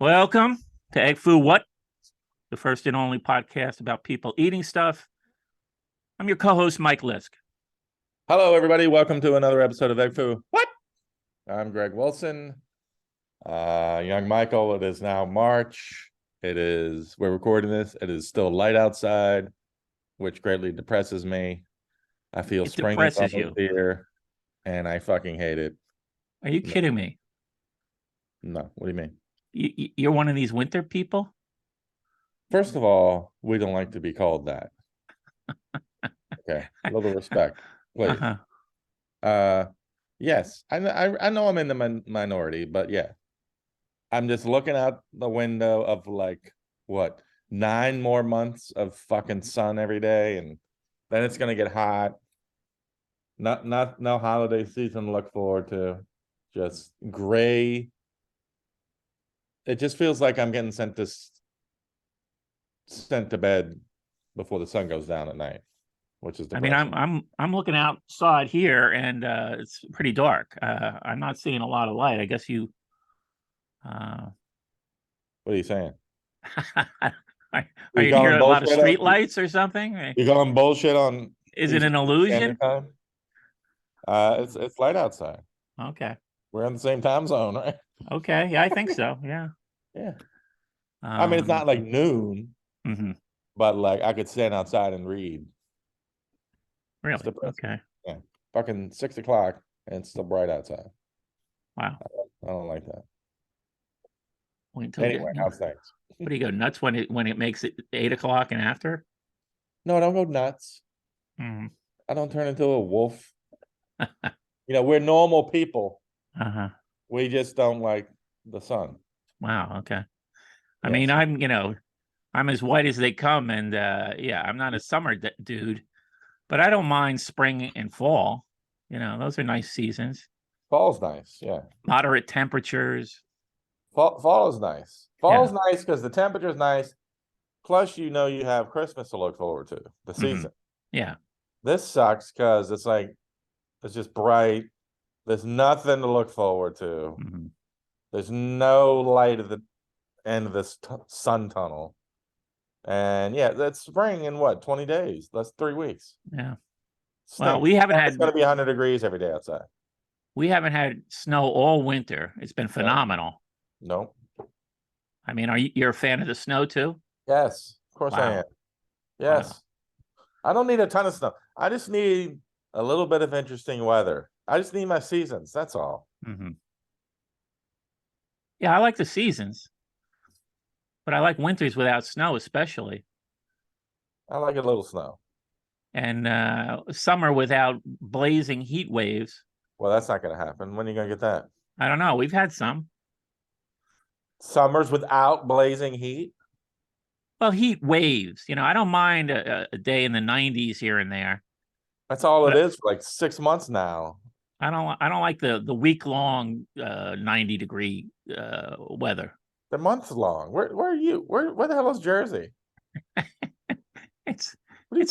Welcome to Egg Foo What, the first and only podcast about people eating stuff. I'm your co-host, Mike Lisk. Hello, everybody. Welcome to another episode of Egg Foo. What? I'm Greg Wilson. Young Michael, it is now March. We're recording this. It is still light outside, which greatly depresses me. I feel It spring is depresses almost you. here, and I fucking hate it. Are you kidding me? No, what do you mean? You're one of these winter people? First of all, we don't like to be called that. Okay, a little respect, please. Yes, I know I'm in the minority, but yeah. I'm just looking out the window of like what 9 more months of fucking sun every day, and then it's gonna get hot. No holiday season to look forward to. Just gray. It just feels like I'm getting sent to bed before the sun goes down at night, which is I mean, depressing. I'm looking outside here, and it's pretty dark. I'm not seeing a lot of light. I guess you. What are you saying? Are You you calling near a lot of bullshit street on lights or something? you calling bullshit on Is it an Eastern illusion? Standard Time? It's light outside. Okay. We're in the same time zone, right? Okay. Yeah, I think so. Yeah. Yeah. I mean, it's not like noon, mhm. but like I could stand outside and read. Really? Okay. Yeah. Fucking 6 o'clock and it's still bright outside. Wow. I don't like that. Wait until Anyway, how's things? what do you go nuts when it makes it 8 o'clock and after? No, I don't go nuts. Mhm. I don't turn into a wolf. We're normal people. Uh-huh. We just don't like the sun. Wow. Okay. I Yes. mean, I'm as white as they come, and yeah, I'm not a summer dude, but I don't mind spring and fall. Those are nice seasons. Fall's nice. Yeah. Moderate temperatures. Fall is nice. Yeah. Fall's nice because the temperature's nice. Plus, you have Christmas to look forward to, the season. Yeah. This sucks because it's just bright. There's nothing to look forward to. There's no light at the end of this sun tunnel. And yeah, that's spring in what, 20 days? That's 3 weeks. Yeah. Well, it's going to be 100 degrees every day outside. We haven't had snow all winter. It's been phenomenal. No. I mean, you're a fan of the snow too? Yes, of course I am. Yes. Wow. I don't need a ton of snow. I just need a little bit of interesting weather. I just need my seasons. That's all. Yeah, I like the seasons, but I like winters without snow, especially. I like a little snow. And summer without blazing heat waves. Well, that's not going to happen. When are you going to get that? I don't know. We've had some. Summers without blazing heat? Well, heat waves. I don't mind a day in the 90s here and there. That's all it is for like 6 months now. I don't like the week-long 90-degree weather. The month long. Where are you? Where the hell is Jersey? It's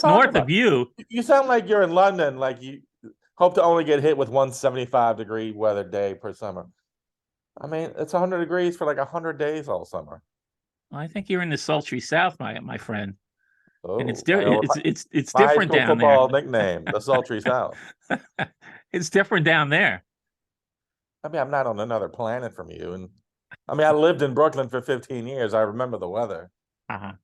north of you. You sound like you're in London, like you hope to only get hit with 175-degree weather day per summer. I mean, it's 100 degrees for like 100 days all summer. I think you're in the sultry South, my friend. Oh, and it's different down football there. Nickname, the sultry South. It's different down there. I mean, I'm not on another planet from you, and I mean, I lived in Brooklyn for 15 years. I remember the weather. How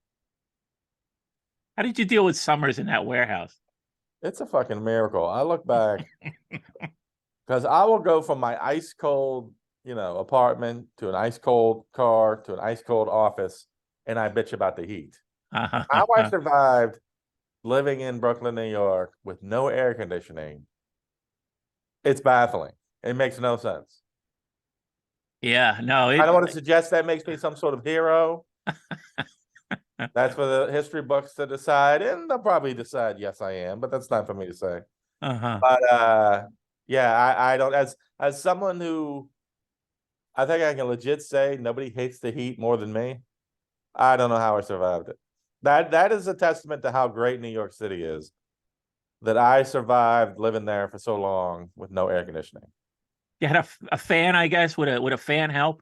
did you deal with summers in that warehouse? It's a fucking miracle. I look back because I will go from my ice cold, apartment to an ice cold car to an ice cold office, and I bitch about the heat. How I survived living in Brooklyn, New York with no air conditioning. It's baffling. It makes no sense. Yeah, no. I don't want to suggest that makes me some sort of hero. That's for the history books to decide, and they'll probably decide, yes, I am, but that's not for me to say. But yeah, I don't, as someone who I think I can legit say nobody hates the heat more than me. I don't know how I survived it. That is a testament to how great New York City is, that I survived living there for so long with no air conditioning. You had a fan, I guess. Would a fan help?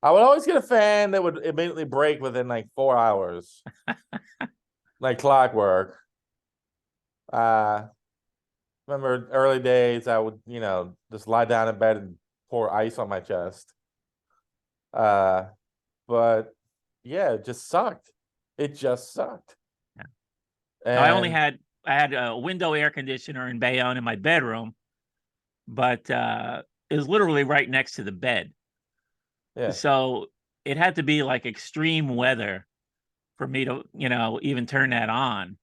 I would always get a fan that would immediately break within like 4 hours, like clockwork. Remember early days, I would, just lie down in bed and pour ice on my chest. But yeah, it just sucked. It just sucked. Yeah. And I had a window air conditioner in Bayonne in my bedroom, but it was literally right next to the bed. yeah, So it had to be like extreme weather for me to, even turn that on,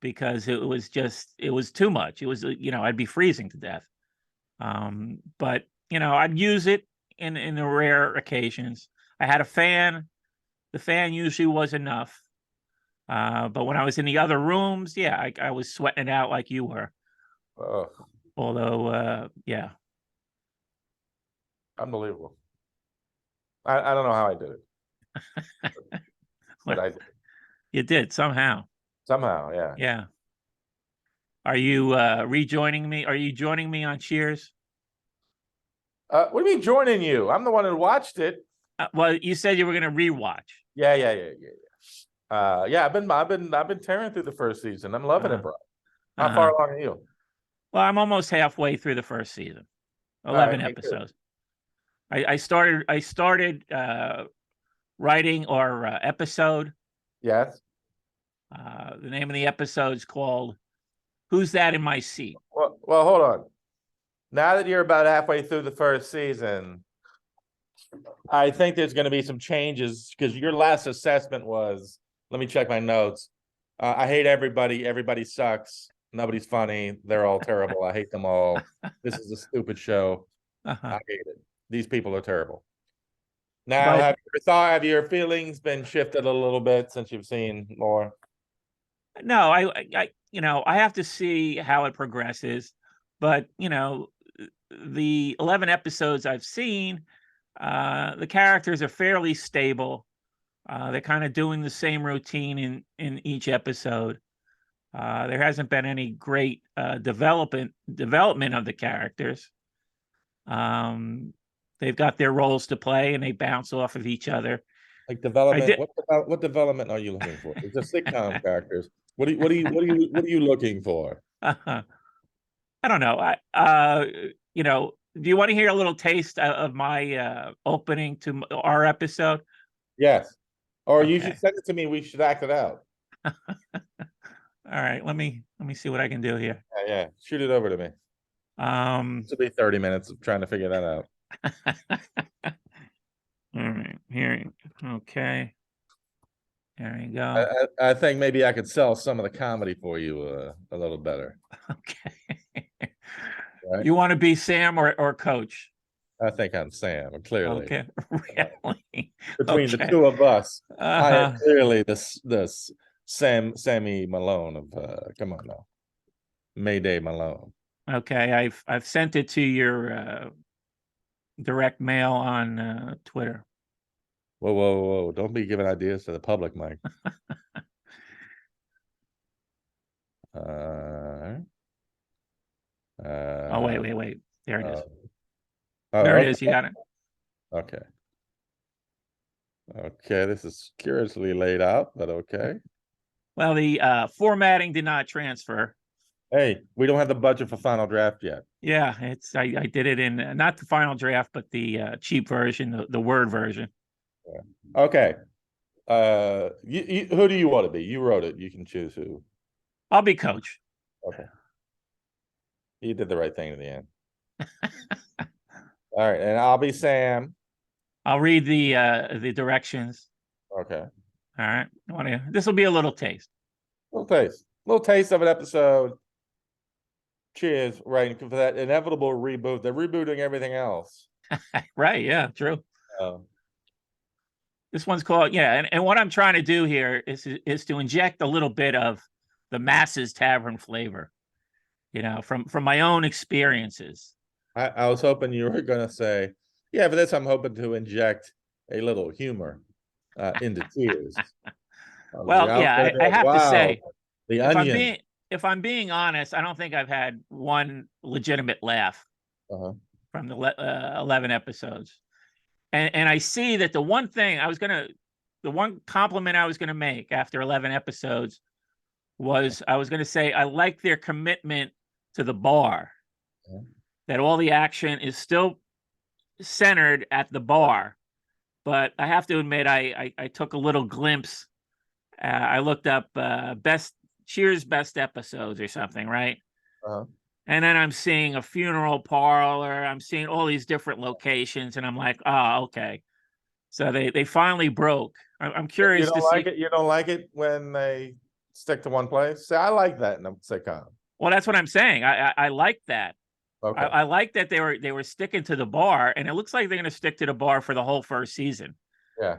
because it was too much. It was, I'd be freezing to death. But I'd use it in the rare occasions. I had a fan. The fan usually was enough. But when I was in the other rooms, yeah, I was sweating it out like you were. oh, Although, yeah. unbelievable. I don't know how I did it, but I did. You did somehow. Somehow, yeah. Yeah. Are you rejoining me? Are you joining me on Cheers? What do you mean joining you? I'm the one who watched it. Well, you said you were going to rewatch. Yeah. Yeah, I've been tearing through the first season. I'm loving it, bro. How far along are you? Well, I'm almost halfway through the first season. 11 episodes. I started writing our episode. Yes. The name of the episode is called "Who's That in My Seat?" Well, hold on. Now that you're about halfway through the first season, I think there's going to be some changes, because your last assessment was, let me check my notes. I hate everybody. Everybody sucks. Nobody's funny. They're all terrible. I hate them all. This is a stupid show. I hate it. These people are terrible. Now, have your feelings been shifted a little bit since you've seen more? No, I have to see how it progresses. But the 11 episodes I've seen, the characters are fairly stable. They're kind of doing the same routine in each episode. There hasn't been any great development of the characters. They've got their roles to play, and they bounce off of each other. Like development. What development are you looking for? It's a sitcom characters. What are you looking for? I don't know. Do you want to hear a little taste of my opening to our episode? Yes. Or you should send it to me. We should act it out. All right. Let me see what I can do here. Yeah. Shoot it over to me. This will be 30 minutes of trying to figure that out. All right. Here. Okay. There you go. I think maybe I could sell some of the comedy for you a little better. Okay. Right? You want to be Sam or Coach? I think I'm Sam, clearly. Okay. Really? Between the two of us, I am clearly this Sammy Malone of come on now. Mayday Malone. Okay, I've sent it to your direct mail on Twitter. Whoa. Don't be giving ideas to the public, Mike. Oh, wait. There it is. There it is. You got it. Okay. Okay, this is curiously laid out, but okay. Well, the formatting did not transfer. Hey, we don't have the budget for Final Draft yet. Yeah, I did it in not the Final Draft, but the cheap version, the Word version. Yeah. Okay. Who do you want to be? You wrote it. You can choose who. I'll be Coach. Okay. You did the right thing in the end. All right, and I'll be Sam. I'll read the directions. Okay. All right. This will be a little taste. Little taste of an episode. Cheers, right, for that inevitable reboot. They're rebooting everything else. Right, yeah, true. This one's called, and what I'm trying to do here is to inject a little bit of the Masses Tavern flavor, from my own experiences. I was hoping you were going to say, yeah, for this I'm hoping to inject a little humor into Cheers. Well, yeah, I have to say, the onion. If I'm being honest, I don't think I've had one legitimate laugh from the 11 episodes. And I see that the one compliment I was gonna make after 11 episodes was I was gonna say I like their commitment to the bar. Yeah. That all the action is still centered at the bar. But I have to admit, I took a little glimpse. I looked up Cheers best episodes or something, right? Uh-huh. And then I'm seeing a funeral parlor. I'm seeing all these different locations, and I'm like, oh, okay. So they finally broke. I'm You curious to don't see. like it? You don't like it when they stick to one place? See, I like that in a sitcom. Well, that's what I'm saying. I like that. Okay. I like that they were sticking to the bar, and it looks like they're going to stick to the bar for the whole first season. Yeah.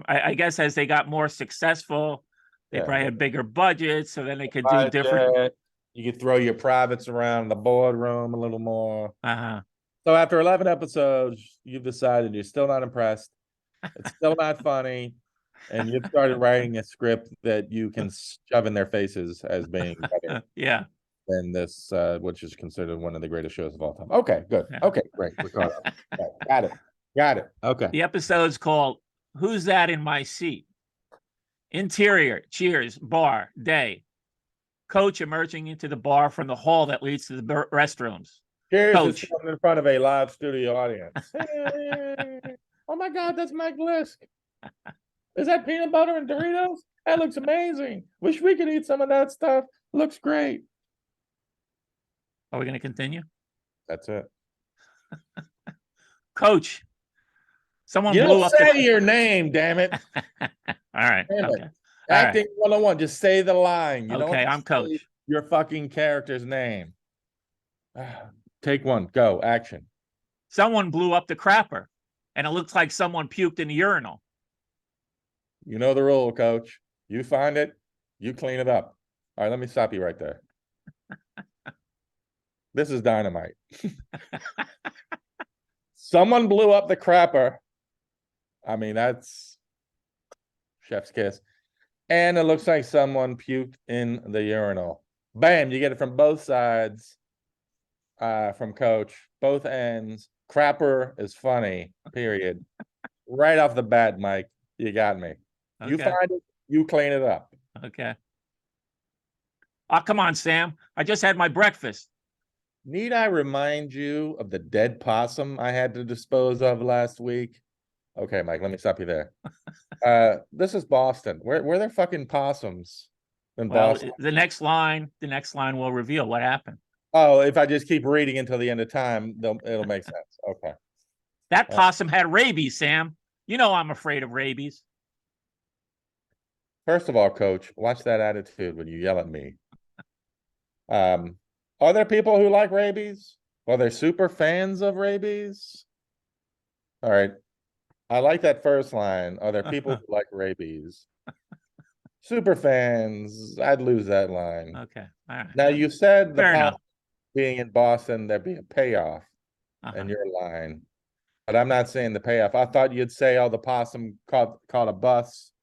I guess as they got more successful, they Yeah. probably had bigger budgets, so then they could do different. Budget. You could throw your privates around the boardroom a little more. Uh-huh. So after 11 episodes, you've decided you're still not impressed. It's still not funny. And you've started writing a script that you can shove in their faces as being better Yeah. than this, which is considered one of the greatest shows of all time. Okay, good. Yeah. Okay, great. We're caught up. Okay, got it. Got it. Okay. The episode's called "Who's That in My Seat?" Interior, Cheers, bar, day. Coach emerging into the bar from the hall that leads to the restrooms. Cheers Coach. is in front of a live studio audience. Oh my God, that's Mike Lisk. Is that peanut butter and Doritos? That looks amazing. Wish we could eat some of that stuff. Looks great. Are we going to continue? That's it. Coach. Someone you blew don't up. Say your name, damn it. All right. Okay. Acting 101. Just say the line. You okay, don't I'm Coach. Your fucking character's name. Take one. Go. Action. Someone blew up the crapper, and it looks like someone puked in the urinal. You know the rule, Coach. You find it, you clean it up. All right, let me stop you right there. This is dynamite. Someone blew up the crapper. I mean, that's chef's kiss. And it looks like someone puked in the urinal. Bam, you get it from both sides. From Coach, both ends. Crapper is funny, period. Right off the bat, Mike, you got me. Okay. You find it, you clean it up. Okay. Oh, come on, Sam. I just had my breakfast. Need I remind you of the dead possum I had to dispose of last week? Okay, Mike, let me stop you there. This is Boston. Where there fucking possums in Boston? The next line will reveal what happened. Oh, if I just keep reading until the end of time, it'll make sense. Okay. That possum had rabies, Sam. You know I'm afraid of rabies. First of all, Coach, watch that attitude when you yell at me. Are there people who like rabies? Are there super fans of rabies? All right. I like that first line. Are there people who like rabies? Super fans, I'd lose that line. Okay. All right. Now you said Fair enough. Being in Boston, there'd be a payoff in your line. But I'm not saying the payoff. I thought you'd say, oh, the possum caught a bus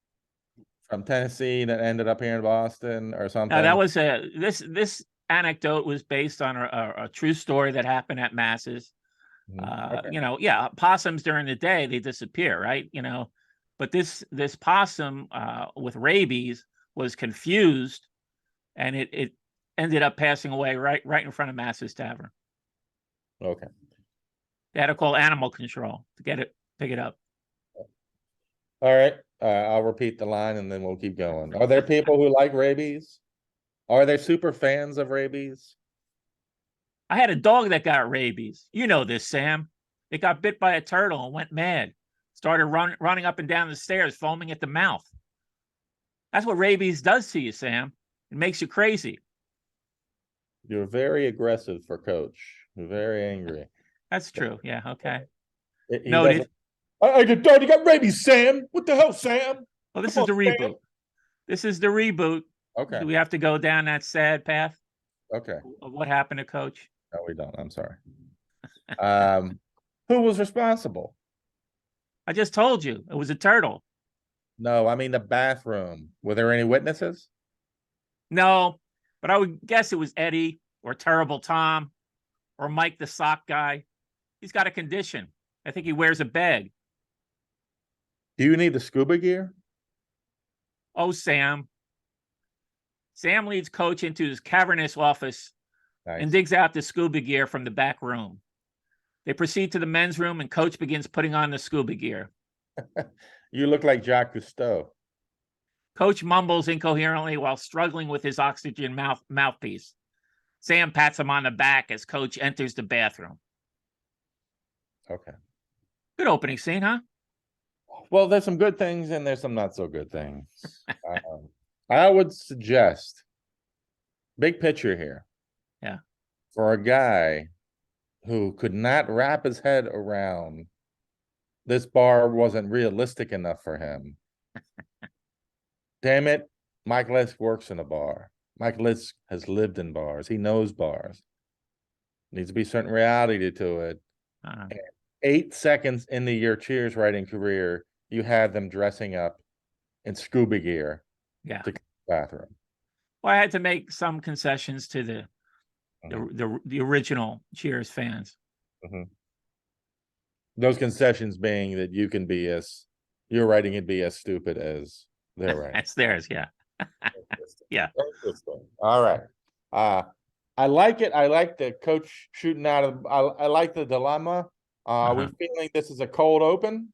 from Tennessee that ended up here in Boston or something. Now that was this anecdote was based on a true story that happened at Masses. Okay. You know, yeah, possums during the day, they disappear, right? You know, but this possum with rabies was confused, and it ended up passing away right in front of Masses Tavern. Okay. They had to call animal control to pick it up. All right. I'll repeat the line and then we'll keep going. Are there people who like rabies? Are there super fans of rabies? I had a dog that got rabies. You know this, Sam. It got bit by a turtle and went mad. Started running up and down the stairs, foaming at the mouth. That's what rabies does to you, Sam. It makes you crazy. You're very aggressive for Coach. You're very angry. That's true. Yeah. Okay. Noted. I got you got rabies, Sam. What the hell, Sam? Well, this is the reboot. Sam. This is the reboot. Okay. Do we have to go down that sad path? Okay. Of what happened to Coach? No, we don't. I'm sorry. Who was responsible? I just told you. It was a turtle. No, I mean the bathroom. Were there any witnesses? No, but I would guess it was Eddie or Terrible Tom or Mike the sock guy. He's got a condition. I think he wears a bag. Do you need the scuba gear? Oh, Sam. Sam leads Coach into his cavernous office and Nice. digs out the scuba gear from the back room. They proceed to the men's room, and Coach begins putting on the scuba gear. You look like Jacques Cousteau. Coach mumbles incoherently while struggling with his oxygen mouthpiece. Sam pats him on the back as Coach enters the bathroom. Okay. Good opening scene, huh? Well, there's some good things and there's some not so good things. I would suggest, big picture here. Yeah. For a guy who could not wrap his head around this bar wasn't realistic enough for him. Damn it, Mike Lisk works in a bar. Mike Lisk has lived in bars. He knows bars. Needs to be certain reality to it. 8 seconds into your Cheers writing career, you had them dressing up in scuba gear. Yeah. To the bathroom. Well, I had to make some concessions to the original Cheers fans. Mm-hmm. Those concessions being that you can be your writing can be as stupid as their writing. That's theirs, yeah. Yeah. Interesting. All right. I like it. I like the Coach shooting out of. I like the dilemma. Are we feeling this is a cold open?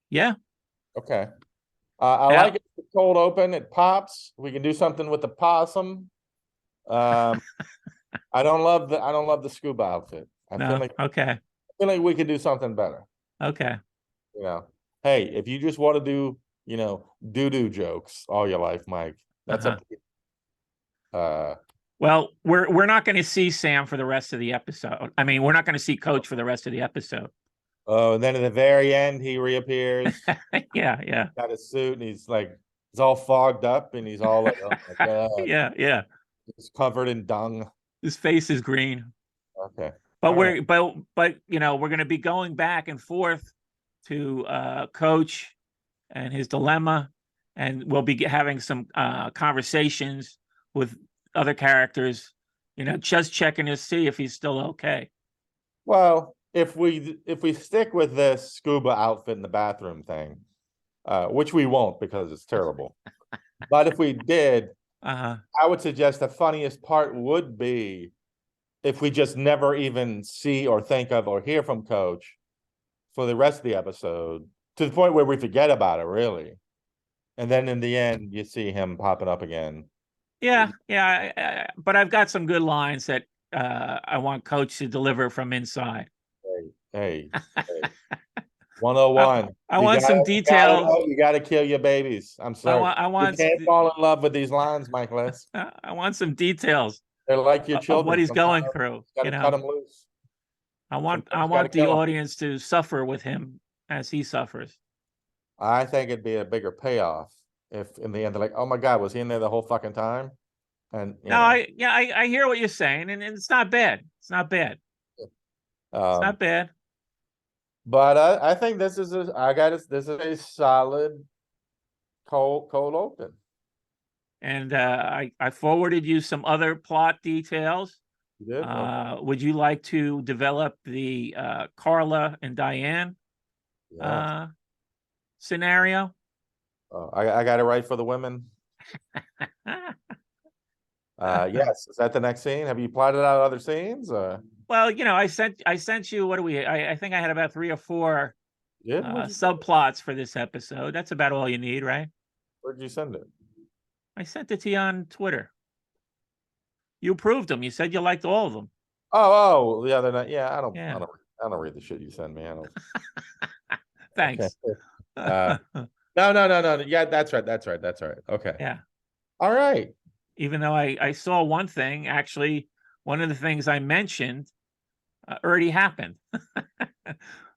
Yeah. Okay. I like it. It's a cold open. It pops. We can do something with the possum. I don't love the scuba outfit. I feel like we could do something better. Okay. You know, hey, if you just want to do, doo-doo jokes all your life, Mike, that's up to you. Well, we're not going to see Sam for the rest of the episode. I mean, we're not going to see Coach for the rest of the episode. Oh, and then at the very end, he reappears. Yeah. Got his suit, and he's all fogged up, and he's all like, oh my God. Yeah. He's covered in dung. His face is green. Okay. But we're going to be going back and forth to Coach and his dilemma, and we'll be having some conversations with other characters, just checking to see if he's still okay. Well, if we stick with this scuba outfit in the bathroom thing, which we won't because it's terrible, but if we did, I would suggest the funniest part would be if we just never even see or think of or hear from Coach for the rest of the episode, to the point where we forget about it, really. And then in the end, you see him popping up again. Yeah. But I've got some good lines that I want Coach to deliver from inside. Hey. 101. I want some details. You got to kill your babies. I'm sorry. I want. You can't fall in love with these lines, Mike Lisk. I want some details. They're like your children. What he's going through. Got to cut them loose. I want the audience to suffer with him as he suffers. I think it'd be a bigger payoff if in the end they're like, "Oh my God, was he in there the whole fucking time?" And I hear what you're saying, and it's not bad. It's not bad. It's not bad. But I think this is a solid cold open. And I forwarded you some other plot details. You did? Would you like to develop the Carla and Diane scenario? I got it right for the women. Yes. Is that the next scene? Have you plotted out other scenes? Well, I sent you, what do we, I think I had about 3 or 4 subplots for this episode. That's about all you need, right? Where'd you send it? I sent it to you on Twitter. You approved them. You said you liked all of them. Oh, the other night. Yeah, I don't read the shit you send me. I don't. Thanks. No. Yeah, that's right. Okay. Yeah. All right. Even though I saw one thing, actually, one of the things I mentioned already happened.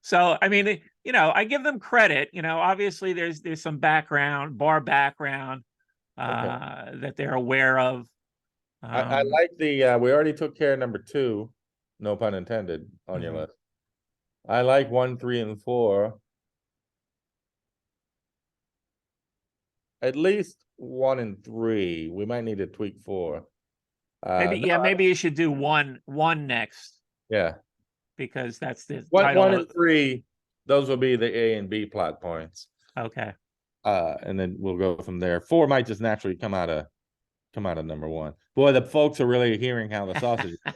So, I mean, I give them credit. Obviously there's some bar background that they're aware of. I like the we already took care of number 2, no pun intended, on your list. I like 1, 3, and 4. At least 1 and 3. We might need to tweak 4. Maybe you should do one next. Yeah. Because that's the 1 and 3. those will be the A and B plot points. Okay. And then we'll go from there. 4 might just naturally come out of number 1. Boy, the folks are really hearing how the sausage is made.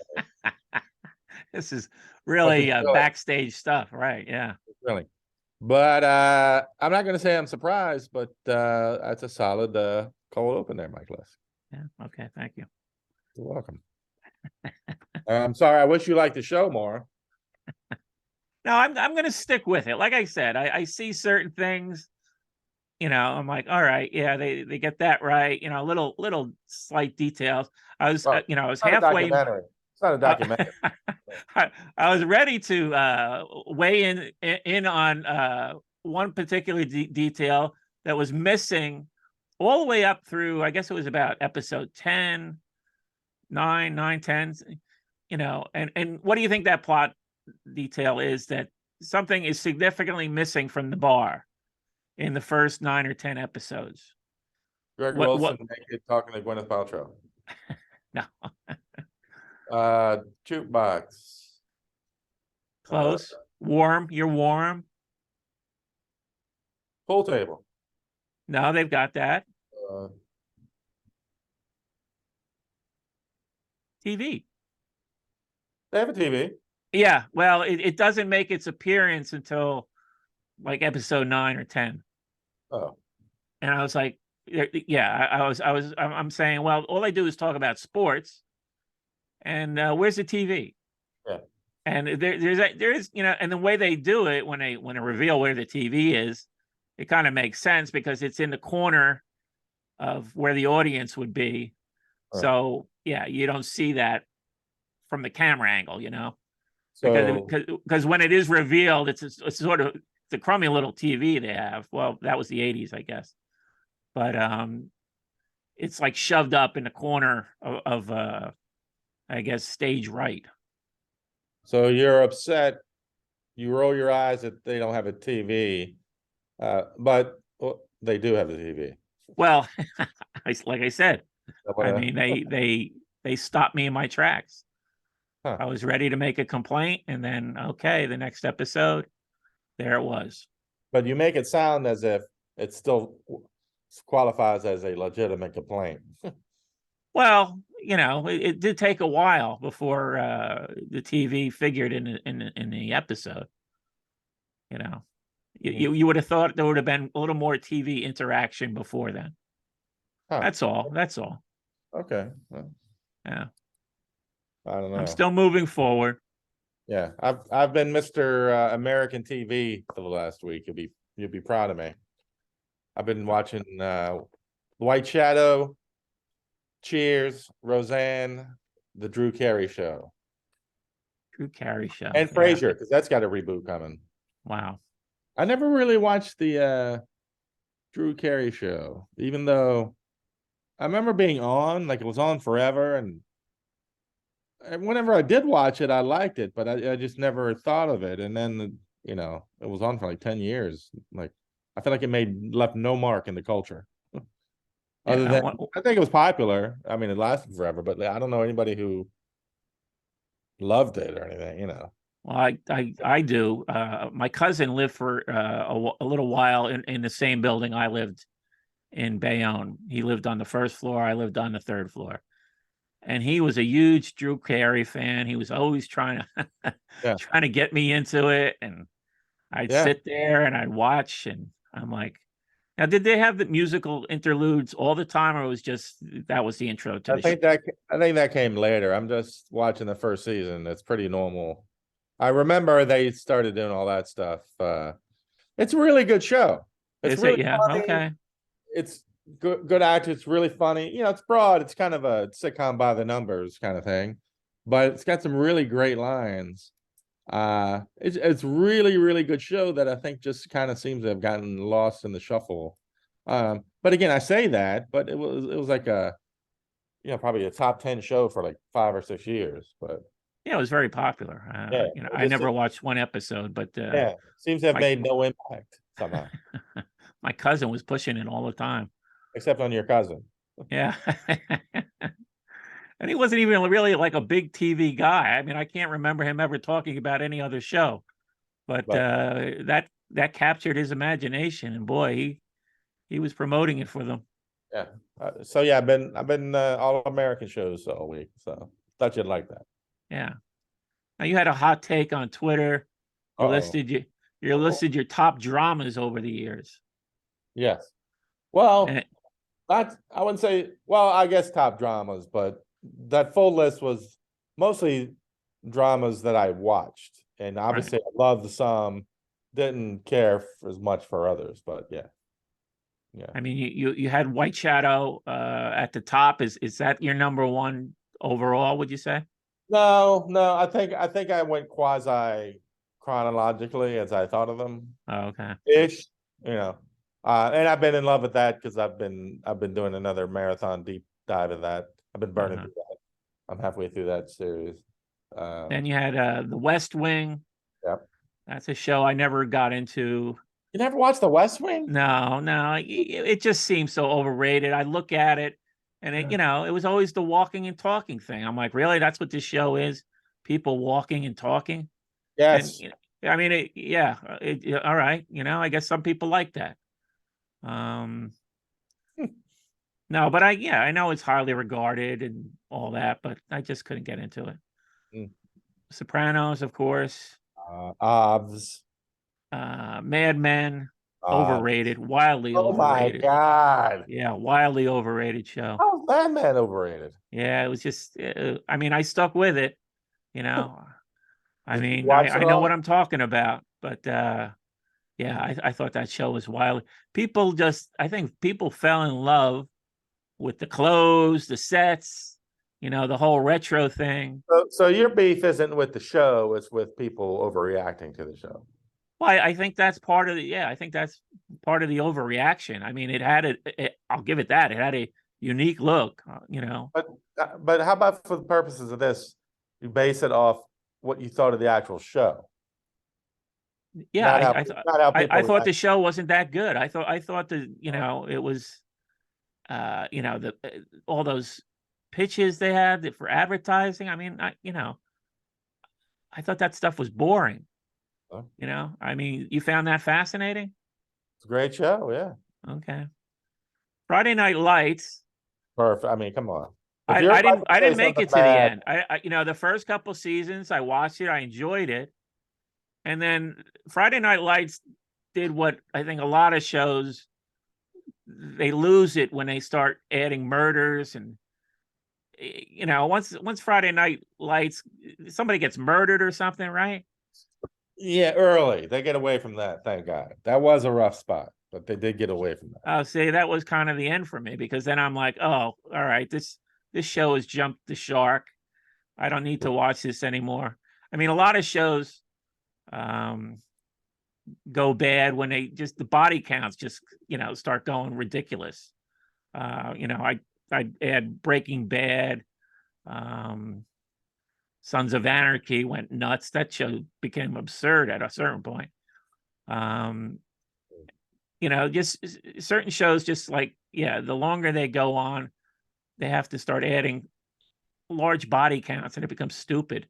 This is really backstage stuff, right? Yeah. Really. But I'm not going to say I'm surprised, but that's a solid cold open there, Mike Liss. Yeah. Okay. Thank you. You're welcome. I'm sorry. I wish you liked the show more. No, I'm going to stick with it. Like I said, I see certain things, you know, I'm like, all right, yeah, they get that right. You know, little slight details. I was, you know, I was halfway. It's not a documentary. I was ready to weigh in on one particular detail that was missing all the way up through, I guess it was about episode 10, 9, 10, you know, and what do you think that plot detail is? That something is significantly missing from the bar in the first 9 or 10 episodes. Greg Wilson talking to Gwyneth Paltrow. No. Jukebox. Close. Warm. You're warm. Pool table. No, they've got that. TV. They have a TV. Yeah. Well, it doesn't make its appearance until like episode 9 or 10. Oh. And I was like, yeah, I'm saying, well, all they do is talk about sports. And where's the TV? Yeah. And there is, you know, and the way they do it when they reveal where the TV is, it kind of makes sense because it's in the corner of where the audience would be. Oh. So yeah, you don't see that from the camera angle, you know, so because when it is revealed, it's sort of the crummy little TV they have. Well, that was the 80s, I guess, but it's like shoved up in the corner of I guess stage right. So you're upset. You roll your eyes that they don't have a TV, but they do have a TV. Well, like I said, I mean, they stopped me in my tracks. Huh. I was ready to make a complaint, and then okay, the next episode, there it was. But you make it sound as if it still qualifies as a legitimate complaint. Well, you know, it did take a while before the TV figured in the episode. You know, you would have thought there would have been a little more TV interaction before then. Huh. That's all. That's all. Okay. Well, yeah. I don't know. I'm still moving forward. Yeah, I've been Mr. American TV for the last week. You'll be proud of me. I've been watching White Shadow, Cheers, Roseanne, the Drew Carey Show. Drew Carey Show. And Frasier, because that's got a reboot coming. Wow. I never really watched the Drew Carey Show, even though I remember being on, like it was on forever, and whenever I did watch it, I liked it, but I just never thought of it. And then, you know, it was on for like 10 years. Like, I feel like it left no mark in the culture. Other than, I think it was popular. I mean, it lasted forever, but I don't know anybody who loved it or anything, you know. Well, I do. My cousin lived for a little while in the same building I lived in Bayonne. He lived on the first floor. I lived on the third floor. And he was a huge Drew Carey fan. He was always trying to get me into it. And I'd sit there and I'd watch. And I'm like, now, did they have the musical interludes all the time, or was just that was the intro to the show? I think that came later. I'm just watching the first season. It's pretty normal. I remember they started doing all that stuff. It's a really good show. It's really funny. Okay. It's good actors. It's really funny. You know, it's broad. It's kind of a sitcom by the numbers kind of thing, but it's got some really great lines. It's really, really good show that I think just kind of seems to have gotten lost in the shuffle. But again, I say that, but it was like a, you know, probably a top 10 show for like 5 or 6 years, but yeah, it was very popular. You know, I never watched one episode, but seems to have made no impact somehow. My cousin was pushing it all the time. Except on your cousin. Yeah. And he wasn't even really like a big TV guy. I mean, I can't remember him ever talking about any other show. but that captured his imagination, and boy, he was promoting it for them. Yeah. So yeah, I've been all American shows all week, so thought you'd like that. Yeah. Now you had a hot take on Twitter. You listed your top dramas over the years. Yes. Well, And I wouldn't say, well, I guess top dramas, but that full list was mostly dramas that I watched. And obviously I loved some, didn't care as much for others, but yeah. Yeah. I mean, you had White Shadow at the top. Is that your number one overall, would you say? No, I think I went quasi chronologically as I thought of them. Oh, okay. Ish, and I've been in love with that because I've been doing another marathon deep dive of that. I've been burning through that. I'm halfway through that series. Then you had The West Wing. Yep. That's a show I never got into. You never watched The West Wing? No, it just seems so overrated. I look at it, and it was always the walking and talking thing. I'm like, really? That's what this show is? People walking and talking? Yes. And, I mean, all right. I guess some people like that. No, but I know it's highly regarded and all that, but I just couldn't get into it. Sopranos, of course. Obs. Mad Men, overrated, wildly overrated. Oh my God. Yeah, wildly overrated show. How's Mad Men overrated? Yeah, it was just, I mean, I stuck with it, I mean, I know what I'm talking about, but yeah, I thought that show was wild. I think people fell in love with the clothes, the sets, the whole retro thing. So your beef isn't with the show, it's with people overreacting to the show. Well, I think that's part of I think that's part of the overreaction. I mean, I'll give it that. It had a unique look, But how about for the purposes of this, you base it off what you thought of the actual show? Yeah, I thought the show wasn't that good. I thought that it was, all those pitches they had for advertising. I mean, I thought that stuff was boring. I mean, you found that fascinating? It's a great show, yeah. Okay. Friday Night Lights. Perfect. I mean, come on. I didn't make it to the end. The first couple seasons, I watched it, I enjoyed it. And then Friday Night Lights did what I think a lot of shows, they lose it when they start adding murders and once Friday Night Lights, somebody gets murdered or something, right? Yeah, early. They get away from that, thank God. That was a rough spot, but they did get away from that. Oh, see, that was kind of the end for me, because then I'm like, oh, all right, this show has jumped the shark. I don't need to watch this anymore. I mean, a lot of shows go bad when the body counts just, start going ridiculous. I add Breaking Bad, Sons of Anarchy went nuts. That show became absurd at a certain point. Just certain shows, just like, the longer they go on, they have to start adding large body counts and it becomes stupid.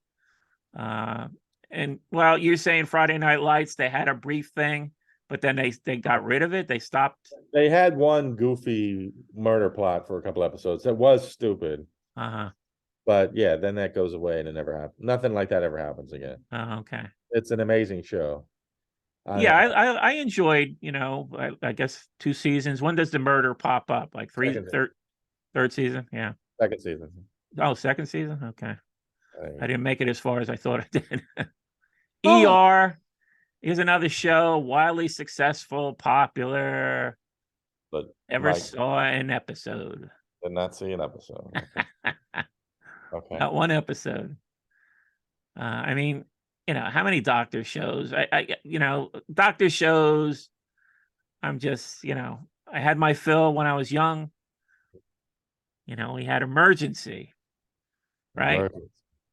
And well, you're saying Friday Night Lights, they had a brief thing, but then they got rid of it. They stopped. They had one goofy murder plot for a couple episodes that was stupid. But yeah, then that goes away and it never happened. Nothing like that ever happens again. Oh, okay. It's an amazing show. I enjoyed, I guess 2 seasons. When does the murder pop up? Like third season? Yeah. Second season. Oh, second season? Okay. I didn't make it as far as I thought I did. ER is another show, wildly successful, popular. But saw an episode. Did not see an episode. Okay. Not one episode. I mean, how many doctor shows? Doctor shows, I'm just, I had my fill when I was young. We had Emergency, right? Emergency.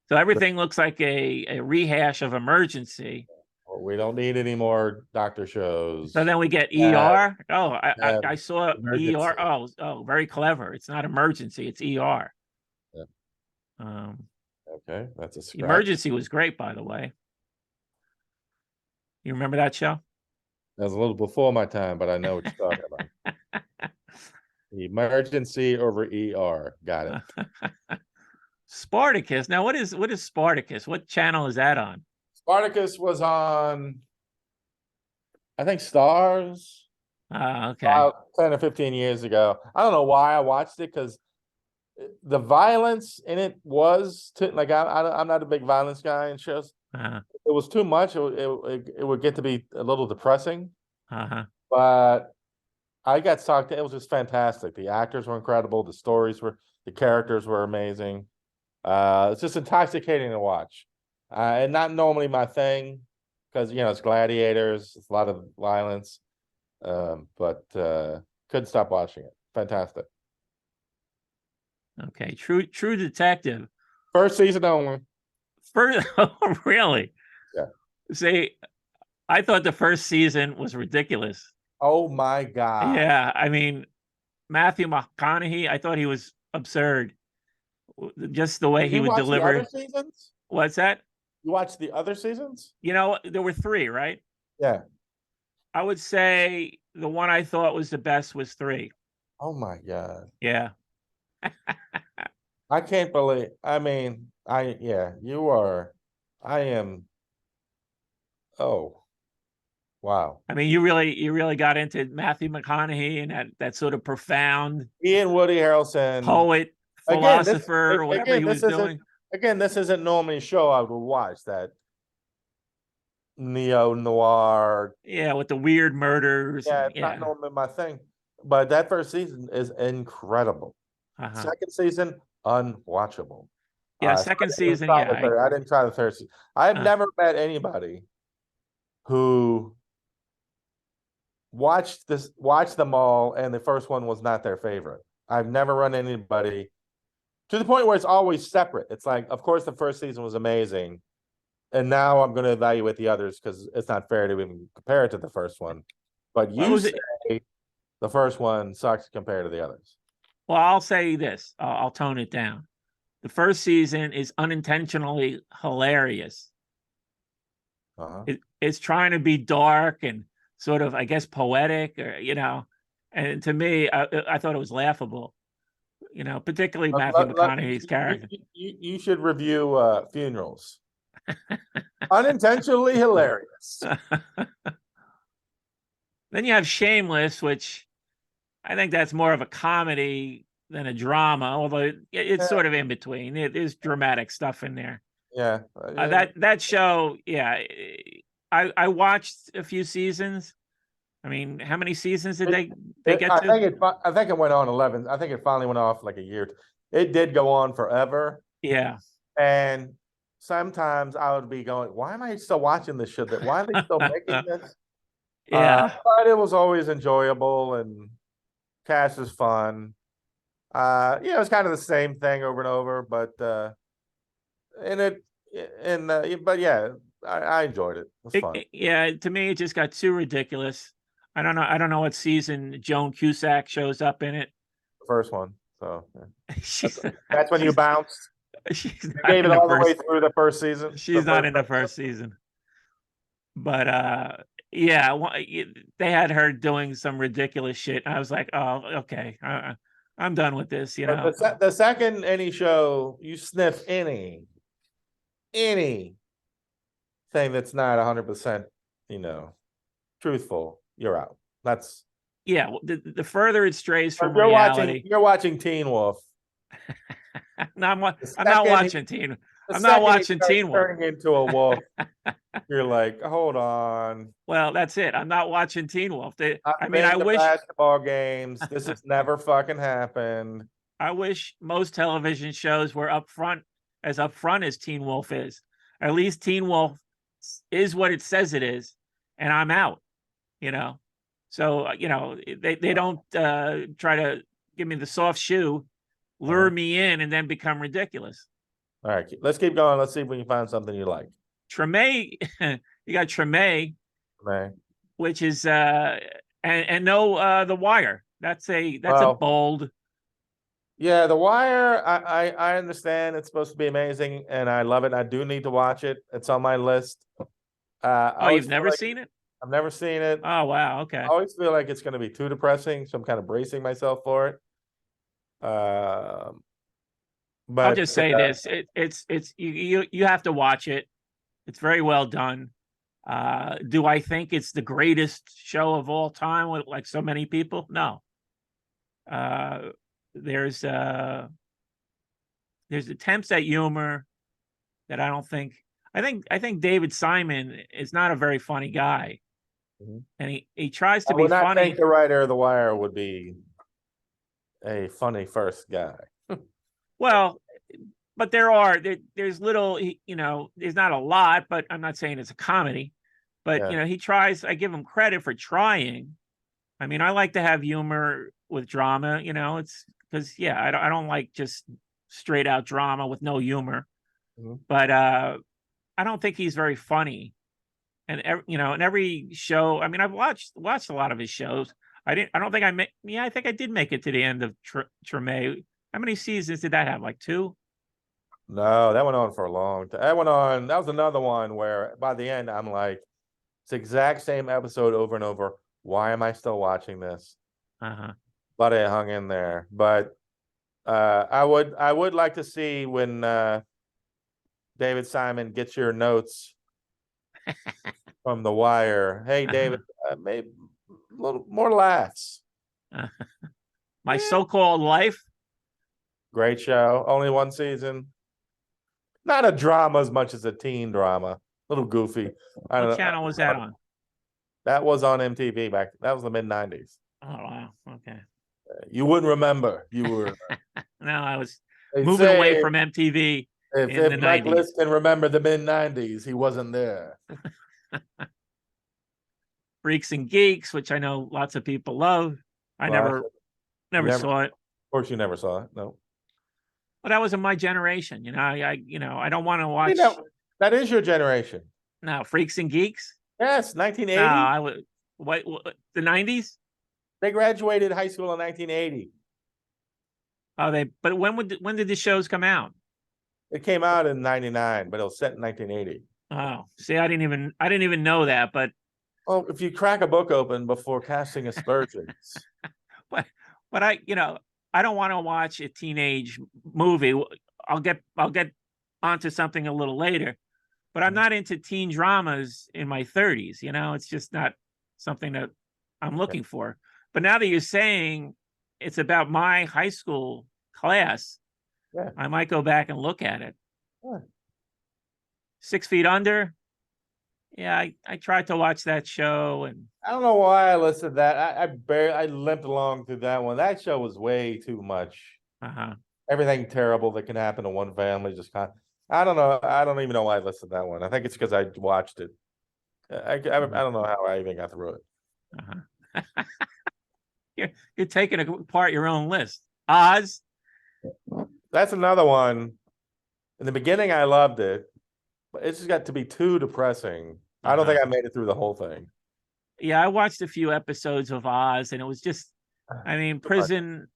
So everything looks like a rehash of Emergency. Well, we don't need any more doctor shows. So then we get ER. Oh, I saw Emergency. ER. Oh, very clever. It's not Emergency, it's ER. Okay, that's a scratch. Emergency was great, by the way. You remember that show? That was a little before my time, but I know what you're talking about. Emergency over ER. Got it. Spartacus. Now, what is Spartacus? What channel is that on? Spartacus was on, I think, Stars. Okay. About 10 or 15 years ago. I don't know why I watched it, because the violence in it was like, I'm not a big violence guy in shows. It was too much. It would get to be a little depressing. But I got sucked. It was just fantastic. The actors were incredible. The characters were amazing. It's just intoxicating to watch. And not normally my thing, because it's gladiators, it's a lot of violence. But couldn't stop watching it. Fantastic. Okay, True Detective. First season only. Oh, really? Yeah. See, I thought the first season was ridiculous. Oh my God. Yeah, I mean, Matthew McConaughey, I thought he was absurd. Just the way he would deliver. The other seasons? What's that? You watched the other seasons? There were 3, right? Yeah. I would say the one I thought was the best was 3. Oh my God. Yeah. I can't believe, I mean, I am. Oh, wow. I mean, you really got into Matthew McConaughey and that sort of profound Ian Woody Harrelson, poet, philosopher, or whatever he was doing. Again, this isn't normally a show I would watch, that neo-noir. Yeah, with the weird murders. Yeah, it's not normally my thing. But that first season is incredible. Second season, unwatchable. Yeah, second season, I didn't try the third season. I've never met anybody who watched them all and the first one was not their favorite. I've never run anybody to the point where it's always separate. It's like, of course, the first season was amazing, and now I'm going to evaluate the others because it's not fair to even compare it to the first one. But say the first one sucks compared to the others. Well, I'll say this. I'll tone it down. The first season is unintentionally hilarious. It's trying to be dark and sort of, I guess, poetic, or and to me, I thought it was laughable. Particularly Matthew McConaughey's character. You should review Funerals. Unintentionally hilarious. Then you have Shameless, which I think that's more of a comedy than a drama, although it's sort of in between. There's dramatic stuff in there. Yeah. That show, yeah. I watched a few seasons. I mean, how many seasons did they get to? I think it went on 11. I think it finally went off like a year. It did go on forever. Yeah. And sometimes I would be going, why am I still watching this shit? Why are they still making this? Yeah. But it was always enjoyable, and cast is fun. It's kind of the same thing over and over, but I enjoyed it. It was fun. Yeah, to me, it just got too ridiculous. I don't know what season Joan Cusack shows up in it. First one, so yeah. that's when you bounced. You gave it all the way through the first season. She's not in the first season, but yeah, they had her doing some ridiculous shit. I was like, oh, okay, I'm done with this. The second any show you sniff any thing that's not 100%, truthful, you're out. That's the further it strays from reality. You're watching Teen Wolf. No, I'm not watching Teen. I'm not watching Teen Wolf. Turning into a wolf. You're like, hold on. Well, that's it. I'm not watching Teen Wolf. I wish basketball games. This has never fucking happened. I wish most television shows were upfront as Teen Wolf is. At least Teen Wolf is what it says it is, and I'm out. So they don't try to give me the soft shoe, lure me in, and then become ridiculous. All right, let's keep going. Let's see if we can find something you like. Treme, you got Treme, which is and no The Wire. That's a bold. Yeah, The Wire. I understand it's supposed to be amazing, and I love it. I do need to watch it. It's on my list. I Oh, always you've feel never like seen it? I've never seen it. Oh, wow. I Okay. always feel like it's going to be too depressing, so I'm kind of bracing myself for it. I'll But just say this. It's you have to watch it. It's very well done. Do I think it's the greatest show of all time with like so many people? No. Uh, there's uh there's attempts at humor that I don't think I think David Simon is not a very funny guy. Mhm. And he tries I to be would not think funny. the writer of The Wire would be a funny first guy. Well, but there's little, there's not a lot, but I'm not saying it's a comedy. But Yeah. he tries. I give him credit for trying. I mean, I like to have humor with drama. It's because yeah, I don't like just straight out drama with no humor. Mhm. But I don't think he's very funny. And in every show, I mean, I've watched a lot of his shows. I didn't. I don't think I made. Yeah, I think I did make it to the end of Treme. How many seasons did that have? Like two? No, that went on for a long time. That went on. That was another one where by the end, I'm like, it's the exact same episode over and over. Why am I still watching this? Uh-huh. But it hung in there. But I would like to see when David Simon gets your notes from The Wire. Hey, David, maybe a little more laughs. My Yeah. So-Called Life. Great show. Only one season. Not a drama as much as a teen drama. A little goofy. I don't What know. channel was that on? That was on MTV back. That was the mid-90s. Oh wow. Okay. You wouldn't remember. You were. No, I was They moving away say from MTV if in the Mike 90s. List can remember the mid-90s, he wasn't there. Freaks and Geeks, which I know lots of people love. I Well, never never. saw it. Of course, you never saw it. No. But that wasn't my generation. I don't want to watch. That is your generation. No, Freaks and Geeks. Yes, No, 1980. I would. What the 90s? They graduated high school in 1980. Oh, But when did the shows come out? It came out in 99, but it was set in 1980. Oh, see, I didn't even know that. But Well, if you crack a book open before casting aspersions. but I don't want to watch a teenage movie. I'll get onto something a little later, but I'm not into teen dramas in my 30s. It's just not something that I'm looking for. But now that you're saying it's about my high school class, Yeah. I might go back and look at it. Yeah. 6 Feet Under. Yeah, I tried to watch that show, and I don't know why I listed that. I limped along through that one. That show was way too much. Everything terrible that can happen to one family just I don't know. I don't even know why I listed that one. I think it's because I watched it. I don't know how I even got through it. You're taking apart your own list. Oz. That's another one. In the beginning, I loved it, but it just got to be too depressing. I don't think I made it through the whole thing. Yeah, I watched a few episodes of Oz, and it was just, I mean, prison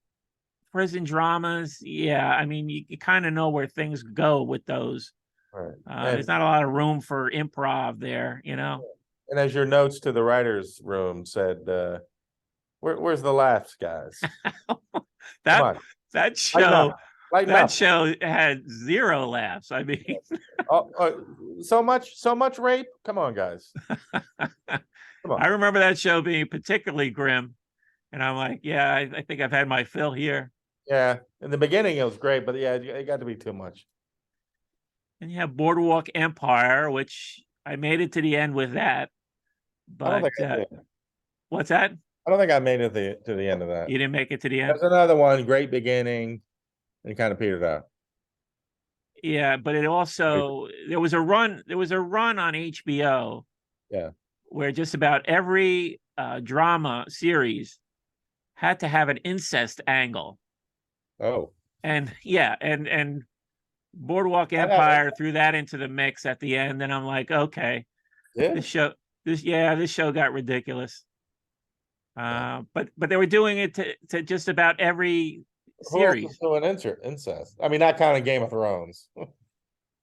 dramas. Yeah, I mean, you kind of know where things go with those. Right. There's not a lot of room for improv there. And as your notes to the writer's room said, where's the laughs, guys? that show Lighten up. show had zero laughs. I mean, so much rape. Come on, guys. Come on. I remember that show being particularly grim, and I'm like, yeah, I think I've had my fill here. Yeah, in the beginning it was great, but yeah, it got to be too much. And you have Boardwalk Empire, which I made it to the end with that. But what's that? I don't think I made it to the end of that. You didn't make it to the end. There's another one, great beginning, and it kind of petered out. Yeah, but it also there was a run on HBO. Yeah. Where just about every drama series had to have an incest angle. Oh. And yeah, and Boardwalk Empire threw that into the mix at the end, and I'm like, okay, this show got ridiculous. But they were doing it to just about every series. Who else was doing incest? I mean, not kind of Game of Thrones.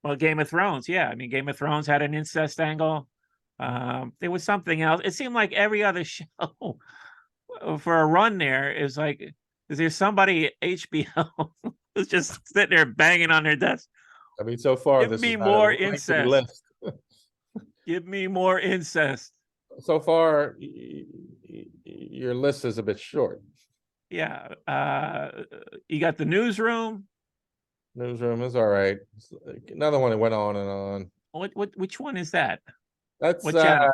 Well, Game of Thrones, yeah. I mean, Game of Thrones had an incest angle. There was something else. It seemed like every other show for a run there is like, is there somebody at HBO who's just sitting there banging on their desk? I mean, so far Give this me is not a more lengthy incest. list. Give me more incest. So far, your list is a bit short. Yeah. You got the Newsroom. Newsroom is all right. Another one that went on and on. Which one is that? That's What channel?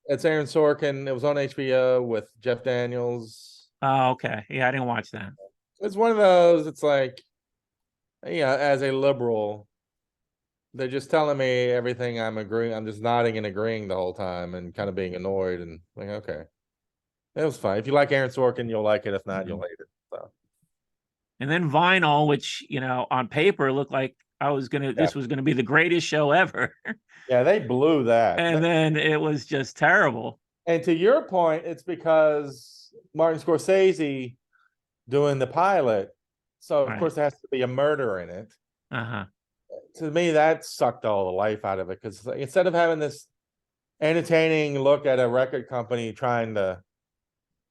it's Aaron Sorkin. It was on HBO with Jeff Daniels. Oh, okay. Yeah, I didn't watch that. It's one of those. It's like, yeah, as a liberal, they're just telling me everything I'm agreeing. I'm just nodding and agreeing the whole time and kind of being annoyed and like, okay, it was fine. If you like Aaron Sorkin, you'll like it. If not, you'll hate it. So. And then Vinyl, which on paper looked like this was gonna be the greatest show ever. Yeah, they blew that. And then it was just terrible. And to your point, it's because Martin Scorsese doing the pilot. So of course there has to be a murder in it. To me, that sucked all the life out of it, because instead of having this entertaining look at a record company trying to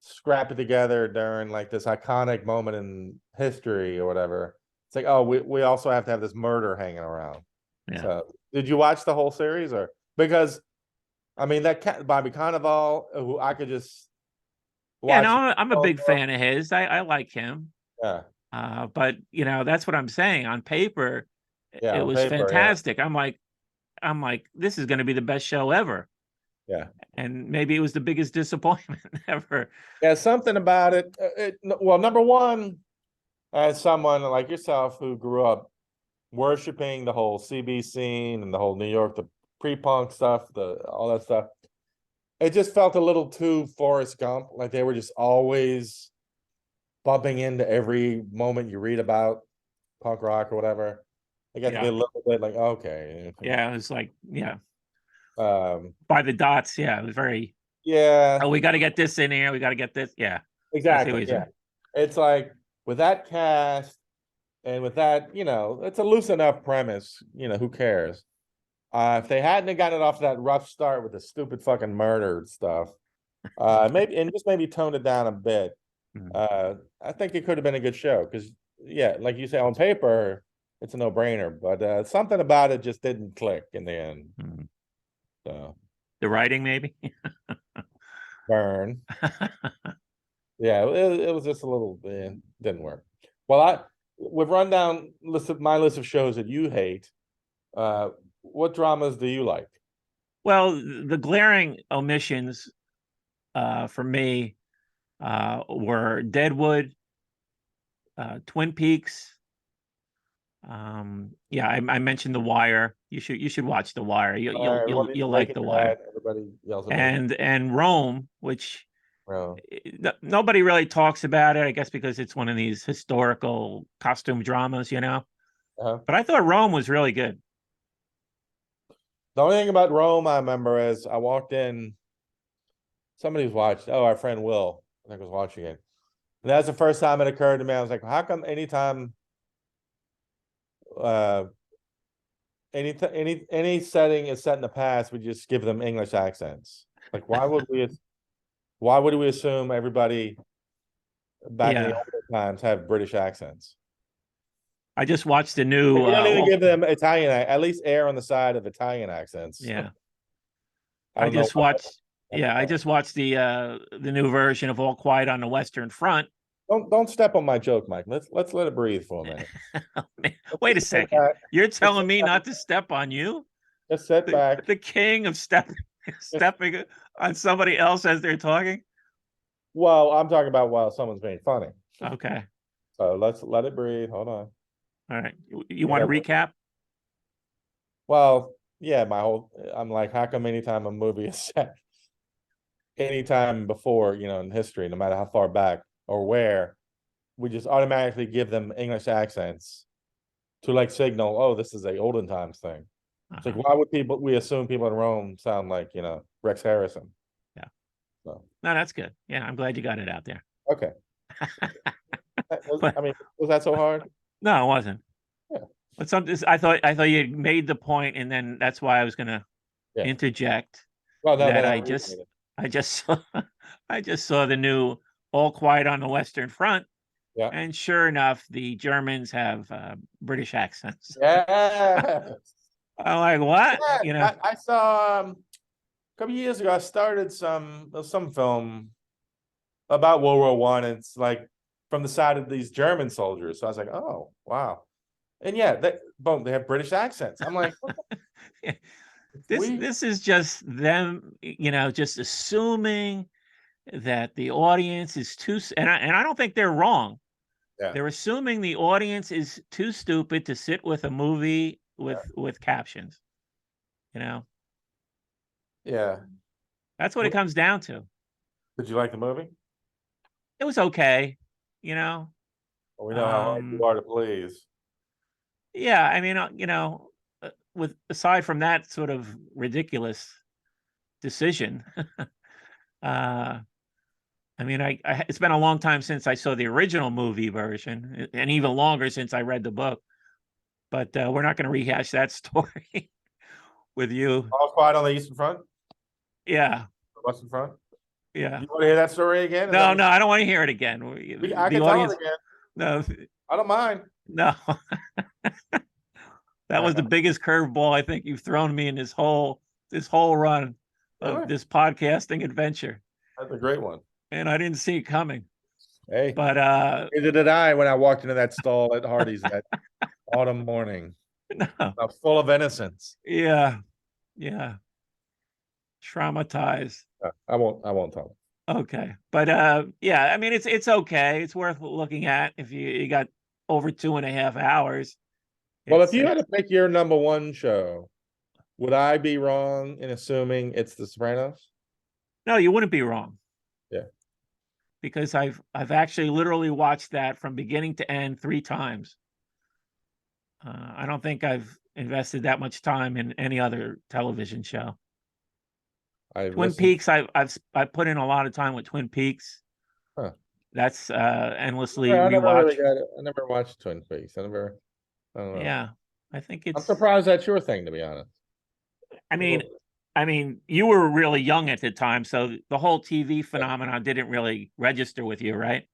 scrap it together during like this iconic moment in history or whatever, it's like, oh, we also have to have this murder hanging around. Yeah. So did you watch the whole series? Or because I mean that Bobby Cannavale, who I could just watch. Yeah, no, I'm a big fan of his. I like him. Yeah. But that's what I'm saying. On paper, yeah, it was fantastic. Yeah. I'm like, this is going to be the best show ever. Yeah. And maybe it was the biggest disappointment ever. Yeah, something about it. Well, number one, as someone like yourself who grew up worshiping the whole CB scene and the whole New York, the pre-punk stuff, all that stuff, it just felt a little too Forrest Gump. Like they were just always bumping into every moment you read about punk rock or whatever. It got to be a little bit like, okay. Yeah, it was like, by the dots. Yeah, it was very. Yeah. Oh, we got to get this in here. We got to get this. Yeah. Exactly. Yeah. It's like with that cast and with that, it's a loose enough premise. Who cares? If they hadn't gotten it off that rough start with the stupid fucking murder stuff, maybe toned it down a bit. I think it could have been a good show because, like you say, on paper, it's a no-brainer, but something about it just didn't click in the end. So the writing, maybe. Burn. Yeah, it was just a little didn't work. Well, we've run down my list of shows that you hate. What dramas do you like? Well, the glaring omissions for me were Deadwood, Twin Peaks. I mentioned The Wire. You should watch The Wire. You'll like The Wire. Everybody yells and Rome, which nobody really talks about it, I guess, because it's one of these historical costume dramas, But I thought Rome was really good. The only thing about Rome I remember is I walked in, somebody's watched. Oh, our friend Will, I think, was watching it. And that's the first time it occurred to me. I was like, how come anytime any setting is set in the past, we just give them English accents? Like, why would we assume everybody back in the older times have British accents? I just watched the new. You don't even give them Italian, at least err on the side of Italian accents. Yeah. I just watched the new version of All Quiet on the Western Front. Don't step on my joke, Mike. Let's let it breathe for a minute. Wait a second. You're telling me not to step on you? Just sit back. The king of stepping on somebody else as they're talking? Well, I'm talking about while someone's being funny. Okay. So let's let it breathe. Hold on. All right. You want to recap? Well, yeah, I'm like, how come anytime a movie is set, anytime before, in history, no matter how far back or where, we just automatically give them English accents to like signal, oh, this is a olden times thing. It's like, why would we assume people in Rome sound like, Rex Harrison? Yeah. So. No, that's good. Yeah, I'm glad you got it out there. Okay. I mean, was that so hard? No, it wasn't. Yeah. But I thought you made the point, and then that's why I was going to interject. Well, no, that they're I not just remaking it. I just saw I just saw the new All Quiet on the Western Front, Yeah. and sure enough, the Germans have British accents. Yeah. I'm like, what? Yeah, You know? I saw a couple years ago. I started some film about World War One. It's like from the side of these German soldiers. So I was like, oh wow, and yeah, they have British accents. I'm like, what This we this is just them, just assuming that the audience is and I don't think they're wrong. yeah They're assuming the audience is too stupid to sit with a movie with captions. You know, yeah. that's what it comes down to. Did you like the movie? It was okay, you know. Well, we know how hard you Um, are to please. yeah, I mean, with aside from that sort of ridiculous decision, uh, I mean, it's been a long time since I saw the original movie version, and even longer since I read the book. But we're not going to rehash that story with you. All Quiet on the Eastern Front, Yeah, Western Front. yeah. You want to hear that story again? Is that No, what no, I don't want to hear it again. I The can tell it audience, again. no, I don't mind. no. That was the biggest curveball I think you've thrown me in this whole run Really? of this podcasting adventure, That's a great one. and I didn't see it coming. Hey, But neither did I when I walked into that stall at Hardee's that autumn morning. no, Full of innocence. yeah, yeah, traumatized. I won't tell. Okay, but yeah, I mean it's okay. It's worth looking at if you got over 2.5 hours. Well, if It's you had to pick your number one show, would I be wrong in assuming it's The Sopranos? no, you wouldn't be wrong. Yeah. Because I've actually literally watched that from beginning to end 3 times. I don't think I've invested that much time in any other television show. I Twin listened. Peaks, I've put in a lot of time with Twin Peaks. Huh. That's endlessly I never really rewatch. got it. I never watched Twin Peaks. I don't know. Yeah, I think I'm it's. surprised that's your thing, to be honest. I mean, you were really young at the time, so the whole TV phenomenon didn't really register with you, right?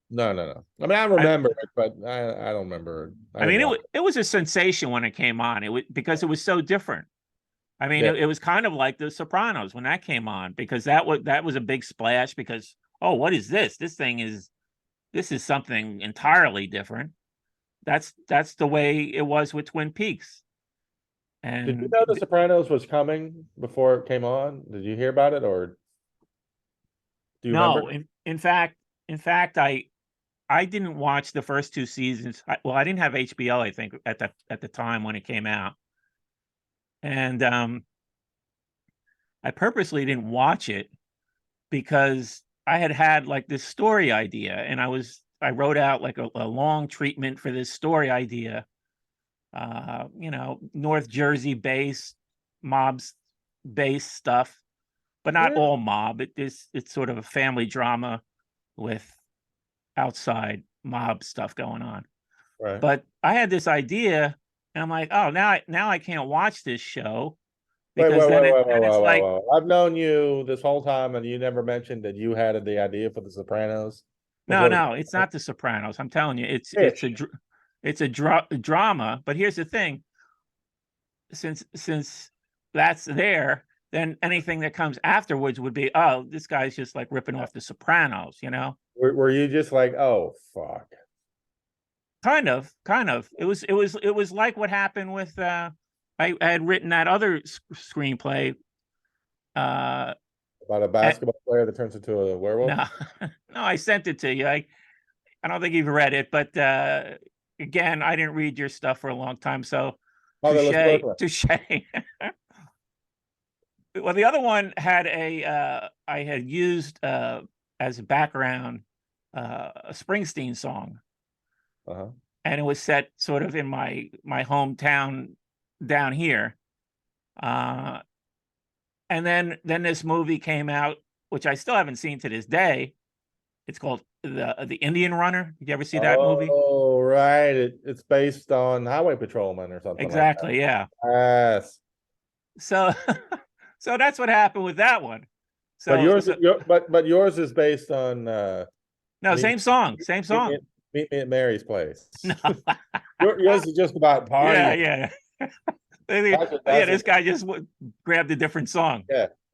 No. I mean, I remember it, but I don't remember. I mean, it was a sensation when it came on. It was because it was so different. I mean, Yeah. it was kind of like The Sopranos when that came on, because that was a big splash. Because, oh, what is this? This is something entirely different. That's the way it was with Twin Peaks. Did you And know The Sopranos was coming before it came on? Did you hear about it, or do you remember? no, in fact, I didn't watch the first 2 seasons. I didn't have HBO, I think, at the time when it came out, and I purposely didn't watch it because I had like this story idea, and I wrote out like a long treatment for this story idea. North Jersey based mobs based stuff, but not Yeah. all mob. It's sort of a family drama with outside mob stuff going on. Right. But I had this idea, and I'm like, oh, now I can't watch this show Wait, because then it's like, wait. I've known you this whole time, and you never mentioned that you had the idea for The Sopranos no, before no, it's not The Sopranos. I'm telling you, it's a drama. But here's the thing: since that's there, then anything that comes afterwards would be, oh, this guy's just like ripping off The Sopranos, Were you just like, oh fuck? Kind of. It was like what happened with I had written that other screenplay. Uh, About a basketball player that turns into a werewolf? no, no, I sent it to you. I don't think you've read it, but again, I didn't read your stuff for a long time, so Oh, then let's go touche. Well, the other one had I had used as a background a Springsteen song, Uh-huh. and it was set sort of in my hometown down here. And then this movie came out, which I still haven't seen to this day. It's called the Indian Runner. Did you ever see that movie? Oh, right. It's based on Highway Patrolman or something like that. Exactly, yeah. Yes. So So that's what happened with that one. But So, yours, but yours is based on no, meet- same song, same song. Meet Me at Mary's Place. No. Yours is just about Yeah, partying. yeah. That's Yeah, it. this guy just grabbed a different song.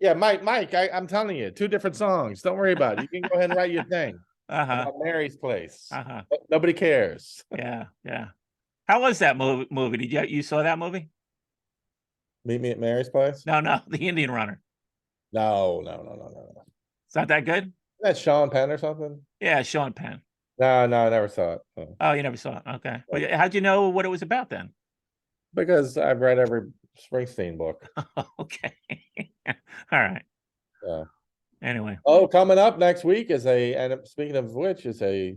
Yeah, Mike, I'm telling you, 2 different songs. Don't worry about it. You can go ahead and write your thing about Mary's Place. Nobody cares. Yeah, yeah. How was that movie? Did you saw that movie? Meet Me at Mary's Place? No, The Indian Runner. No. It's not that good? That's Sean Penn or something? Yeah, Sean Penn. No, I never saw it. Oh, you never saw it. Okay. But how'd you know what it was about then? Because I've read every Springsteen book. Okay. All right. Yeah. Anyway. Oh, coming up next week is and speaking of which, is a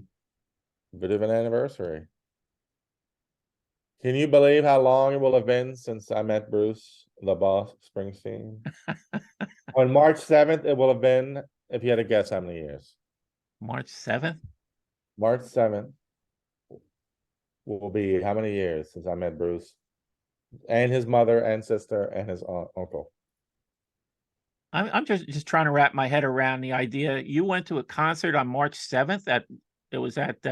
bit of an anniversary. Can you believe how long it will have been since I met Bruce, the boss, Springsteen? On March 7th, it will have been, if you had to guess how many years. March 7th? March 7th will be how many years since I met Bruce and his mother and sister and his uncle? I'm just trying to wrap my head around the idea. You went to a concert on March 7th it was at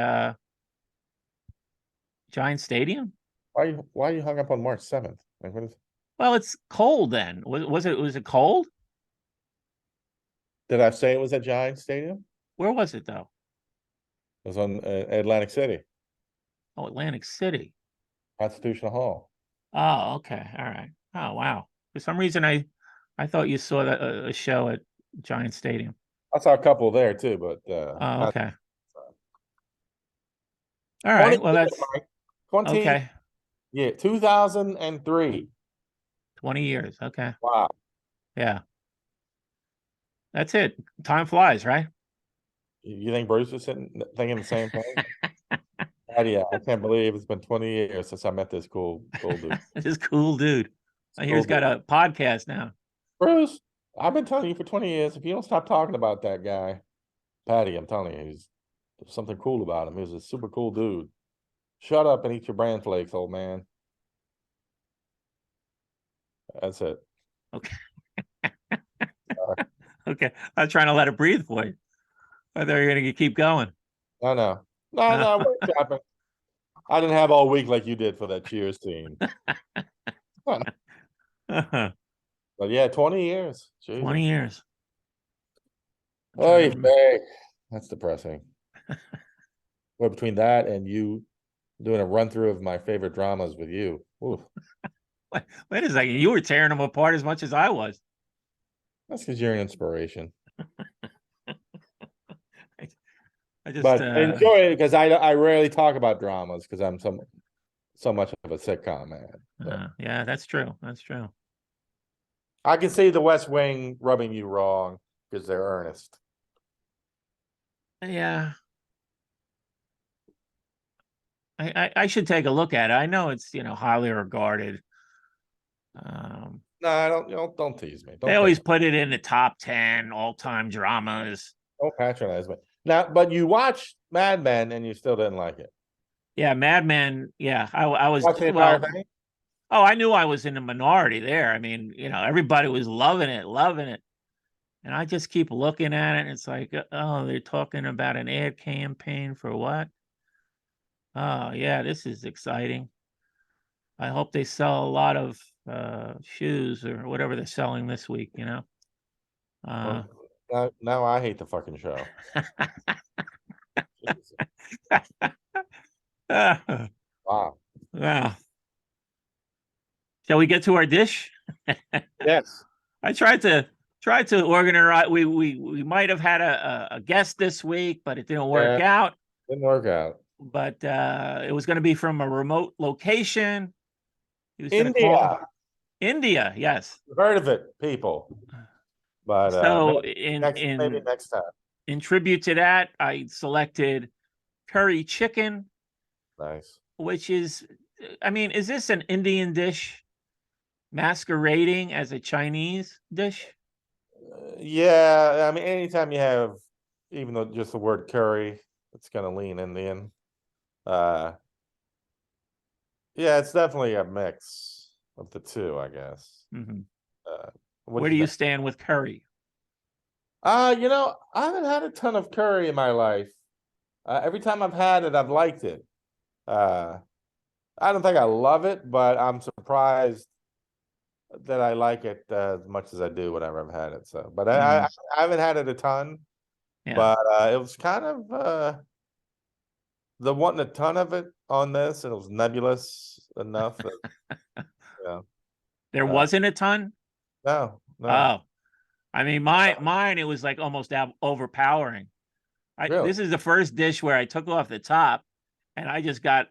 Giant Stadium? Why are you hung up on March 7th? Like, what is? Well, it's cold then. Was it cold? Did I say it was at Giant Stadium? Where was it though? It was on Atlantic City. Oh, Atlantic City. Constitutional Hall. Oh, okay. All right. Oh, wow. For some reason, I thought you saw a show at Giant Stadium. I saw a couple there too, but oh, okay. All right. Well, that's 20. Okay. Yeah, 2003. 20 years. Okay. Wow. Yeah. That's it. Time flies, right? You think Bruce was thinking the same thing? Yeah, I can't believe it's been 20 years since I met this cool dude. This cool dude. I hear he's got a podcast now. Bruce, I've been telling you for 20 years, if you don't stop talking about that guy, Patty, I'm telling you, there's something cool about him. He was a super cool dude. Shut up and eat your bran flakes, old man. That's it. Okay. Okay. I'm trying to let it breathe for you. I thought you were going to keep going. No, we're chopping. I didn't have all week like you did for that Cheers scene. But yeah, 20 years. Jesus. 20 years. Oh, that's depressing. Well, between that and you doing a run through of my favorite dramas with you. Wait a second. You were tearing them apart as much as I was. That's because you're an inspiration. But enjoy it because I rarely talk about dramas because I'm so much of a sitcom man. Yeah, that's true. That's true. I can see The West Wing rubbing you wrong because they're earnest. Yeah. I should take a look at it. I know it's highly regarded. No, I don't tease me. They always put it in the top 10 all-time dramas. Don't patronize me. Now, but you watched Mad Men and you still didn't like it. Yeah, Mad Men. Yeah, I was. I knew I was in the minority there. I mean, everybody was loving it, and I just keep looking at it. And it's like, oh, they're talking about an ad campaign for what? Oh, yeah, this is exciting. I hope they sell a lot of shoes or whatever they're selling this week. Now I hate the fucking show. Wow. Wow. Shall we get to our dish? Yes. I tried to organize. We might have had a guest this week, but it didn't work out. Didn't work out. But it was going to be from a remote location. India, yes. You've heard of it, people. But so maybe next time. In tribute to that, I selected curry chicken. Nice. Which is, is this an Indian dish masquerading as a Chinese dish? Yeah, anytime you have, even though just the word curry, it's going to lean Indian. Yeah, it's definitely a mix of the two, I guess. Mm-hmm. Where do you stand with curry? You know, I haven't had a ton of curry in my life. Every time I've had it, I've liked it. I don't think I love it, but I'm surprised that I like it as much as I do whenever I've had it. So, but I haven't had it a ton. Yeah. But it was kind of the wanting a ton of it on this, and it was nebulous enough that yeah. There wasn't a ton? No. Oh, I mean, mine, it was like almost overpowering. Really? This is the first dish where I took off the top and I just got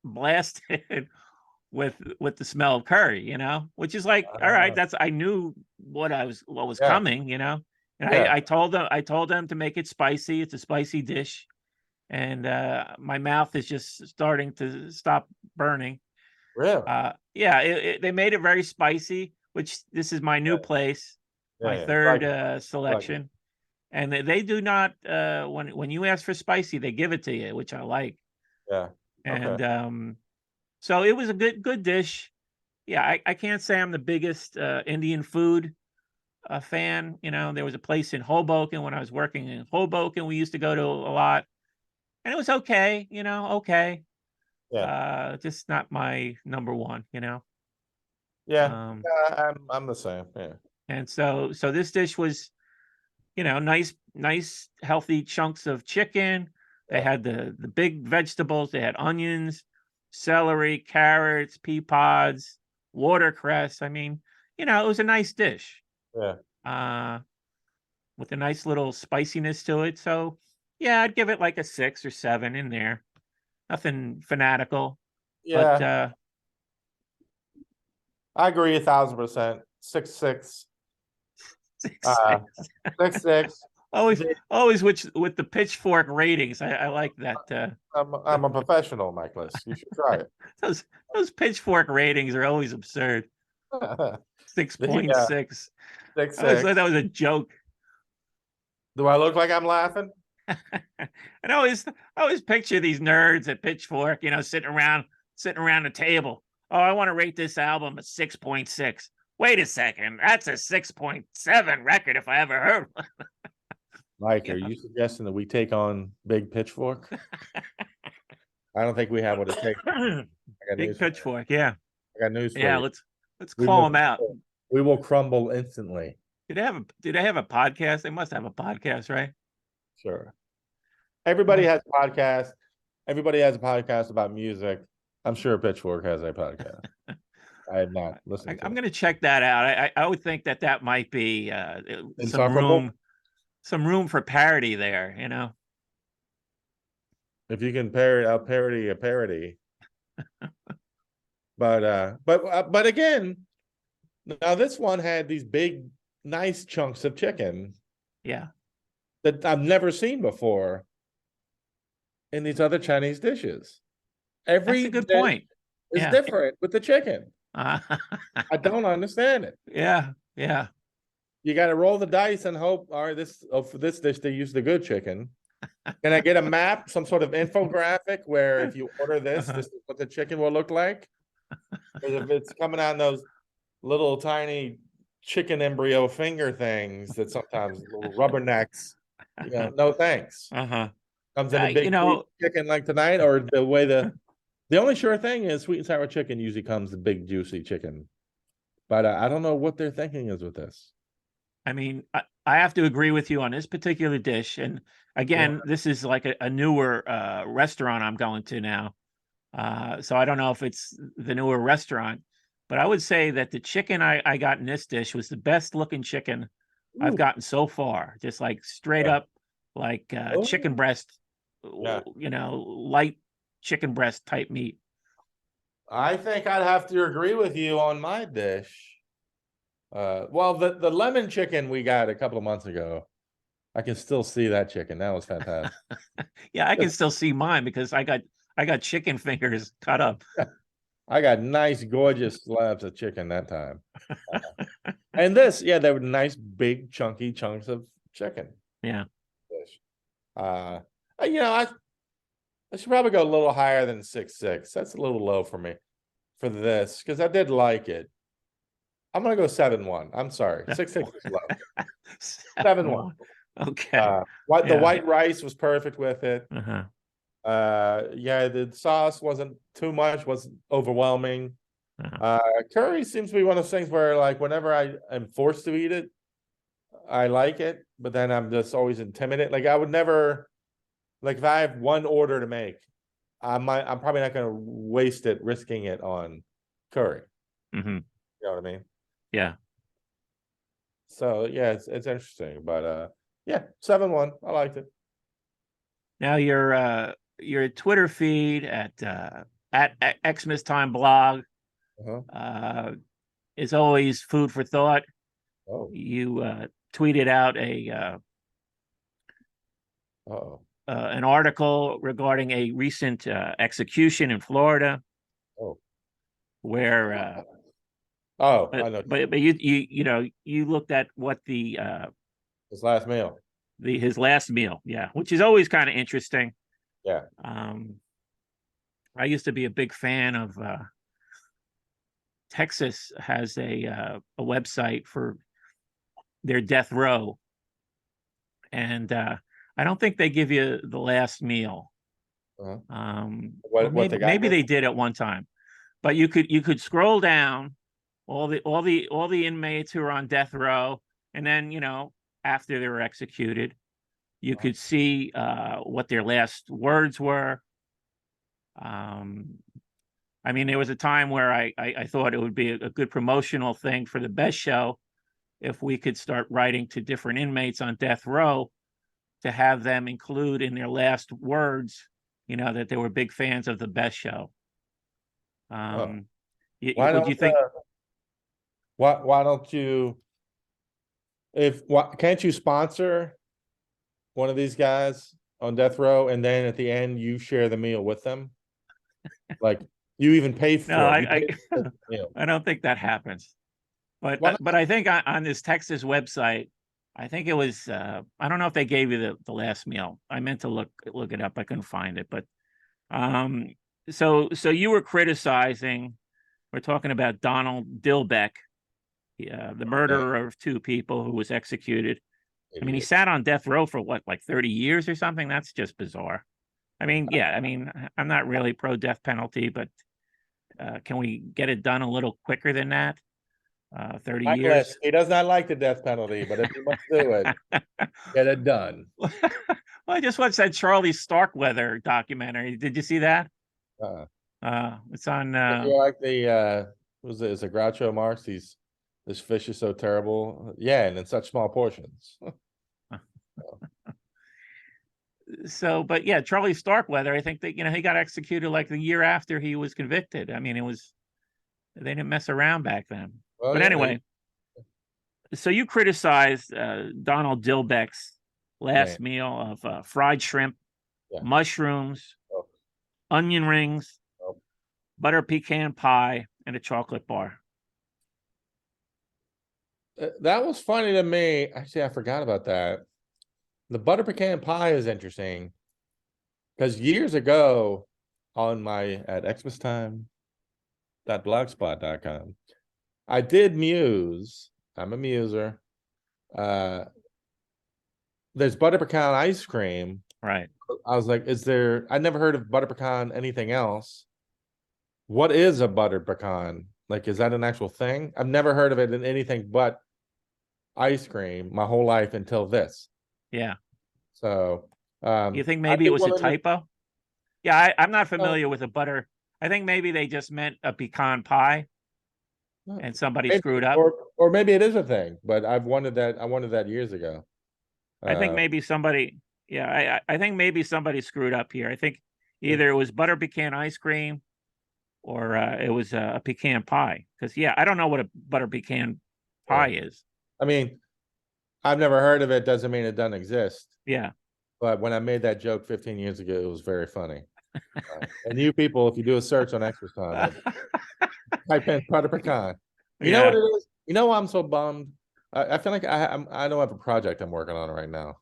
blasted with the smell of curry, which is like, all right, I knew what was Yeah. coming, and Yeah. I told them to make it spicy. It's a spicy dish. And my mouth is just starting to stop burning. Really? Yeah, they made it very spicy, which this is my new place, my third selection. And they do not when you ask for spicy, they give it to you, which I like. Yeah. And so it was a good dish. Yeah, I can't say I'm the biggest Indian food fan. There was a place in Hoboken when I was working in Hoboken we used to go to a lot, and it was okay. Okay. Yeah. Just not my number one. Yeah. I'm the same. Yeah. And so this dish was, nice healthy chunks of chicken. They had the big vegetables. They had onions, celery, carrots, pea pods, watercress. I mean, it was a nice dish. Yeah. With a nice little spiciness to it. So yeah, I'd give it like a 6 or 7 in there. Nothing fanatical. Yeah. But I agree 1,000%. 6-6. 6-6. Always with the pitchfork ratings. I like that. I'm a professional, Michaelis. You should try it. those pitchfork ratings are always absurd. 6.6. 6-6. That was a joke. Do I look like I'm laughing? I always picture these nerds at Pitchfork, sitting around the table. Oh, I want to rate this album a 6.6. Wait a second, that's a 6.7 record if I ever heard one. Mike, are you suggesting that we take on Big Pitchfork? I don't think we have what it takes. Big Pitchfork, yeah. I got news for you. Yeah, let's call them out. We will crumble instantly. Do they have a podcast? They must have a podcast, right? Sure. Everybody has a podcast. Everybody has a podcast about music. I'm sure Pitchfork has a podcast. I have not listened. I'm going to check that out. I would think that might be some room for parody there. If you can parody a parody. But again, now this one had these big, nice chunks of chicken. Yeah. That I've never seen before in these other Chinese dishes. That's a good point. It's different with the chicken. I don't understand it. Yeah. You got to roll the dice and hope. All right, for this dish they use the good chicken. Can I get a map, some sort of infographic where if you order this is what the chicken will look like? If it's coming out in those little tiny chicken embryo finger things that sometimes little rubbernecks, no thanks. Comes in a big chicken like tonight, or the way the only sure thing is sweet and sour chicken usually comes the big juicy chicken. But I don't know what their thinking is with this. I mean, I have to agree with you on this particular dish. And again, this is like a newer restaurant I'm going to now. So I don't know if it's the newer restaurant, but I would say that the chicken I got in this dish was the best looking chicken I've gotten so far. Just like straight up, like chicken breast, light chicken breast type meat. I think I'd have to agree with you on my dish. Well, the lemon chicken we got a couple of months ago, I can still see that chicken. That was fantastic. Yeah, I can still see mine because I got chicken fingers cut up. I got nice, gorgeous slabs of chicken that time. And this, they were nice, big, chunky chunks of chicken. Yeah. I should probably go a little higher than 6.6. That's a little low for me for this because I did like it. I'm gonna go 7-1. I'm sorry. 6-6 is low. 7-1. Okay. The Yeah. white rice was perfect with it. Uh-huh. Yeah, the sauce wasn't too much, wasn't overwhelming. Uh-huh. Curry seems to be one of those things where like whenever I am forced to eat it, I like it, but then I'm just always intimidated. Like I would never, like if I have one order to make, I'm probably not gonna waste it risking it on curry. Mm-hmm. You know what I mean? Yeah. So yeah, it's interesting, but yeah, 7-1. I liked it. Now your Twitter feed at Xmas Time blog Uh-huh. is always food for thought. Oh, You tweeted out oh, an article regarding a recent execution in Florida, oh, where oh. I know. but you know you looked at what the His last meal. his last meal, yeah, which is always kind of interesting. Yeah. I used to be a big fan of Texas has a website for their death row, and I don't think they give you the last meal. Uh-huh. Or What the guy maybe did? they did at one time, but you could scroll down all the inmates who are on death row, and then after they were executed, you Uh-huh. could see what their last words were. I mean, there was a time where I thought it would be a good promotional thing for the Best Show if we could start writing to different inmates on death row to have them include in their last words, that they were big fans of the Best Show. Oh. Would you think? Why don't you can't you sponsor one of these guys on death row and then at the end you share the meal with them? Like you even pay for No, it. You pay for the meal. I don't think that happens. But Why but I think on this Texas website, I think it was I don't know if they gave you the last meal. I meant to look it up. I couldn't find it. But um so you were criticizing, we're talking about Donald Dilbeck, the not? murderer of two people who was executed. I mean, he Idiot. sat on death row for what, like 30 years or something? That's just bizarre. I mean, yeah, I mean, I'm not really pro death penalty, but can we get it done a little quicker than that? 30 years? He does not like the death penalty, but if he must do it, get it done. Well, I just watched that Charlie Starkweather documentary. Did you see that? It's on. You like the is it Groucho Marx? This fish is so terrible. Yeah, and in such small portions. So, but yeah, Charlie Starkweather, I think that he got executed like the year after he was convicted. I mean, they didn't mess around back then. Well, But yeah, anyway, so you criticized Donald Dilbeck's last meal of fried shrimp, mushrooms, onion rings, butter pecan pie, and a chocolate bar. that was funny to me. Actually, I forgot about that. The butter pecan pie is interesting because years ago on my at xmastime.blogspot.com, I did muse. I'm a muser. There's butter pecan ice cream. Right. I was like, I never heard of butter pecan anything else. What is a butter pecan? Like, is that an actual thing? I've never heard of it in anything but ice cream my whole life until this. Yeah. So, you think maybe it was a typo? Yeah, I'm not familiar with a butter. I think maybe they just meant a pecan pie, and somebody screwed up. Or maybe it is a thing, but I wanted that years ago. I think maybe somebody. Yeah, I think maybe somebody screwed up here. I think either it was butter pecan ice cream, or it was a pecan pie. Because I don't know what a butter pecan pie is. I mean, I've never heard of it. Doesn't mean it doesn't exist. Yeah. But when I made that joke 15 years ago, it was very funny. And you people, if you do a search on Xmas Time, type in butter pecan. You know what it is? You know why I'm so bummed? I feel like I don't have a project I'm working on right now.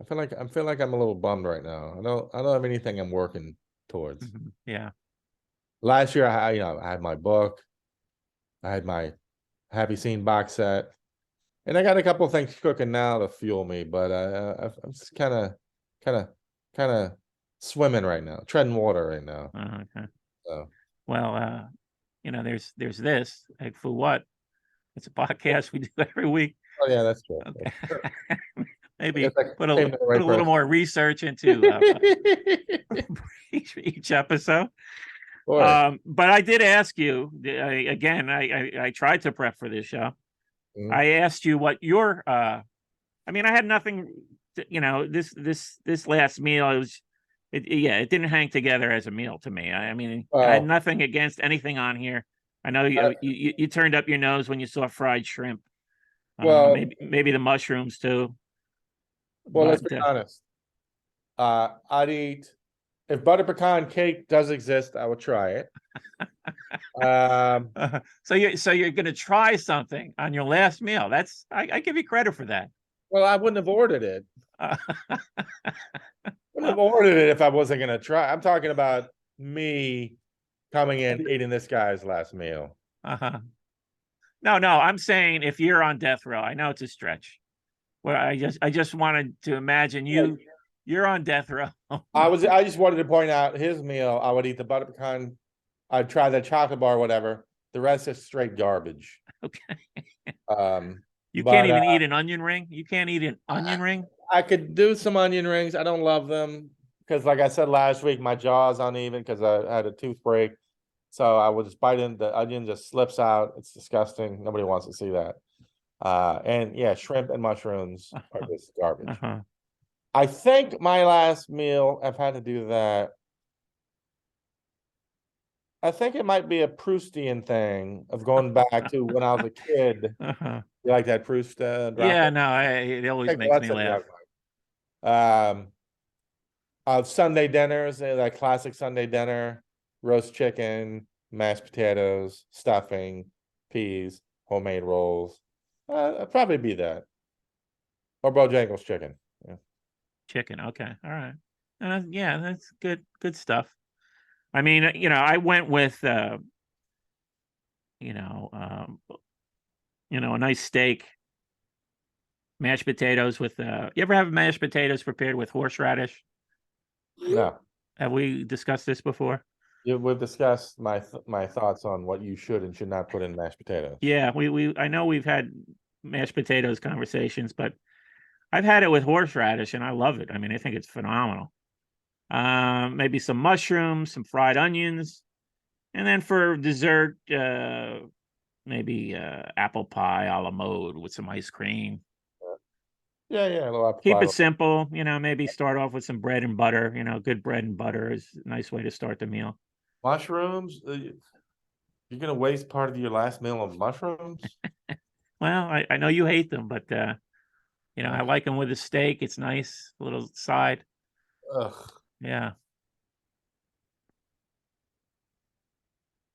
I feel like I'm a little bummed right now. I don't have anything I'm working towards. Yeah. Last year I had my book. I had my Happy Scene box set, and I got a couple things cooking now to fuel me. But I'm just kind of swimming right now, treading water right now. Okay. So. Well, there's this. Heck, for what? It's a podcast we do every week. Oh yeah, that's true. Okay. That's true. Maybe put put a little more research into each episode. But I did ask you again. I tried to prep for this show. I asked you what your. I had nothing. This last meal it didn't hang together as a meal to me. I had nothing against anything on here. I know you turned up your nose when you saw fried shrimp. Well, maybe the mushrooms too. Well, let's be honest. I'd eat if butter pecan cake does exist. I would try it. So you're going to try something on your last meal. That's I give you credit for that. Well, I wouldn't have ordered it. Wouldn't have ordered it if I wasn't going to try. I'm talking about me coming in eating this guy's last meal. No, I'm saying if you're on death row, I know it's a stretch. Well, I just wanted to imagine you're on death row. I just wanted to point out his meal. I would eat the butter pecan. I'd try the chocolate bar, whatever. The rest is straight garbage. Okay. You can't even eat an onion ring. You can't eat an onion ring. I could do some onion rings. I don't love them because, like I said last week, my jaw's uneven because I had a tooth break. So I would just bite in, the onion just slips out. It's disgusting. Nobody wants to see that. And yeah, shrimp and mushrooms are just garbage. I think my last meal, I've had to do that. I think it might be a Proustian thing of going back to when I was a kid. You like that Proust? Yeah, no, it always makes me laugh. Of Sunday dinners, that classic Sunday dinner, roast chicken, mashed potatoes, stuffing, peas, homemade rolls. I'd probably be that. Or Bojangles chicken. Yeah. Chicken, okay, all right. Yeah, that's good stuff. I went with a nice steak, mashed potatoes with you ever have mashed potatoes prepared with horseradish? No. Have we discussed this before? Yeah, we've discussed my thoughts on what you should and should not put in mashed potatoes. Yeah, I know we've had mashed potatoes conversations, but I've had it with horseradish and I love it. I think it's phenomenal. Maybe some mushrooms, some fried onions, and then for dessert, maybe apple pie a la mode with some ice cream. Yeah, a little apple Keep pie. it simple, maybe start off with some bread and butter. Good bread and butter is a nice way to start the meal. Mushrooms? You're gonna waste part of your last meal on mushrooms? Well, I know you hate them, but I like them with a steak. It's nice, a little side. Ugh. Yeah.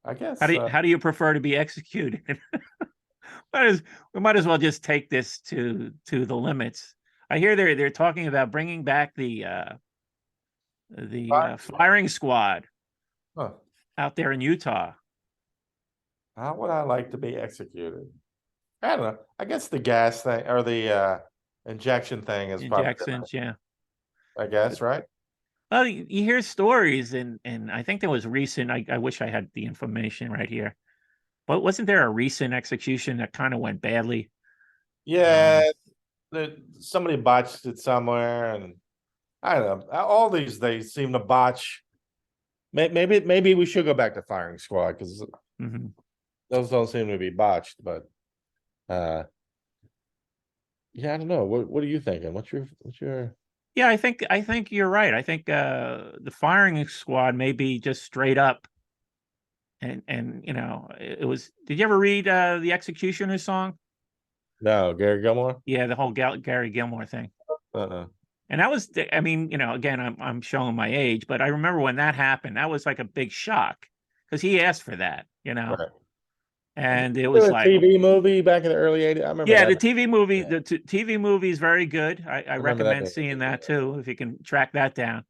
I guess. How do you prefer to be executed? We might as well just take this to the limits. I hear they're talking about bringing back the firing squad out there in Utah. How would I like to be executed? I don't know. I guess the gas thing or the injection thing is injections. Yeah. I guess, right? Well, you hear stories, and I think there was recent. I wish I had the information right here, but wasn't there a recent execution that kind of went badly? Yeah, somebody botched it somewhere, and I don't know. All these they seem to botch. Maybe we should go back to firing squad because those don't seem to be botched. But yeah, I don't know. What are you thinking? What's your? Yeah, I think you're right. I think the firing squad may be just straight up. And it was. Did you ever read the Executioner's song? No, Gary Gilmore. Yeah, the whole Gary Gilmore thing. And that was, again, I'm showing my age, but I remember when that happened, that was like a big shock because he asked for that, Right. And it was like TV movie back in the early 80s. I remember. Yeah, the TV movie. The TV movie is very good. I recommend seeing that too if you can track that down.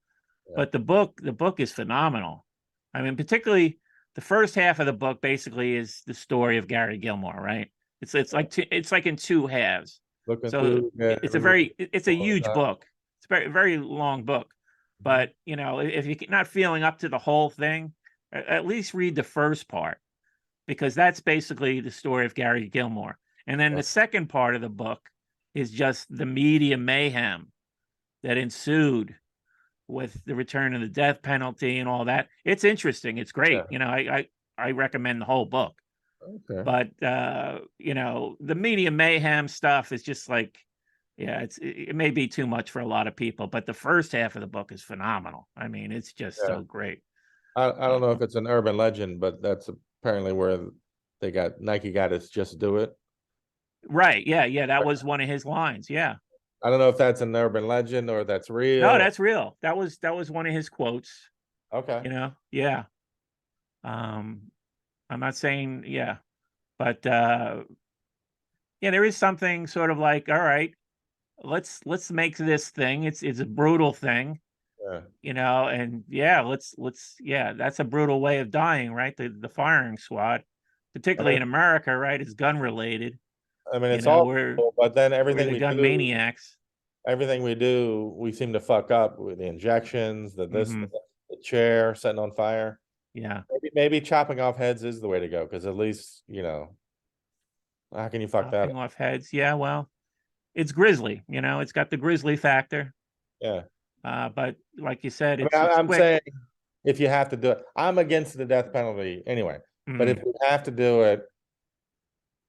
Yeah. But the book is phenomenal. Particularly the first half of the book basically is the story of Gary Gilmore, right? It's like in two halves. Looking So through, yeah, it's a huge book. It's a very long book. But you know, if you're not feeling up to the whole thing, at least read the first part, because that's basically the story of Gary Gilmore. And then the second part of the book is just the media mayhem that ensued with the return of the death penalty and all that. It's interesting. It's great. Yeah. You know, I recommend the whole book. Okay. But you know, the media mayhem stuff is just like, yeah, it may be too much for a lot of people, but the first half of the book is phenomenal. I mean, it's just so great. I don't know if it's an urban legend, but that's apparently where Nike got us just do it. Right. Yeah. Yeah. That was one of his lines. Yeah. I don't know if that's an urban legend or that's real. No, that's real. That was one of his quotes. Okay. You know, yeah. I'm not saying, yeah, but yeah, there is something sort of like, all right, let's make this thing. It's a brutal thing, Yeah. you know, and yeah, let's yeah, that's a brutal way of dying, right? The firing squad, particularly in America, right, is gun related. I mean, it's You know, all, we're but then we're everything the we gun do, maniacs. everything we do, we seem to fuck up with the injections, the Mhm. the chair setting on fire. Yeah. Maybe chopping off heads is the way to go, because at least, how can you fuck that Chopping up? off heads. Yeah, well, it's grisly, you know, it's got the grisly factor. Yeah. But like you said, I mean, it's I'm quick. saying if you have to do it, I'm against the death penalty anyway. But if Mhm. we have to do it,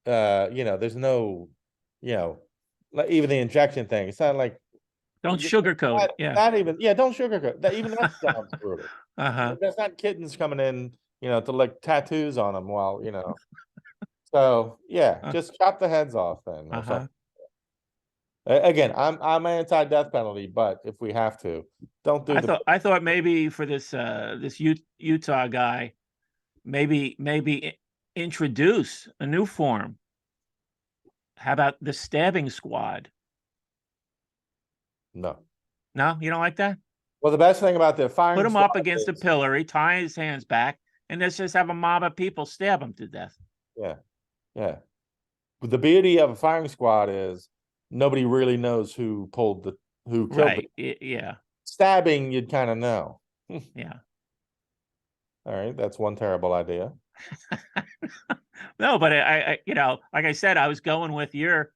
there's no, like even the injection thing. It's not like Don't sugarcoat it. Yeah. not even, don't sugarcoat that. Even that sounds brutal. Uh-huh. There's not kittens coming in, to like tattoos on them while, So yeah, just chop the heads off then or Uh-huh. something. Again, I'm anti-death penalty, but if we have to, don't do I thought maybe for this Utah guy, maybe introduce a new form. How about the stabbing squad? No. No, you don't like that? Well, the best thing about the firing Put him up squad against a is, pillory, tie his hands back, and let's just have a mob of people stab him to death. yeah. But the beauty of a firing squad is nobody really knows who killed Right. the Yeah. stabbing. You'd kind of know. Yeah. All right, that's one terrible idea. No, but I, you know, like I said, I was going with your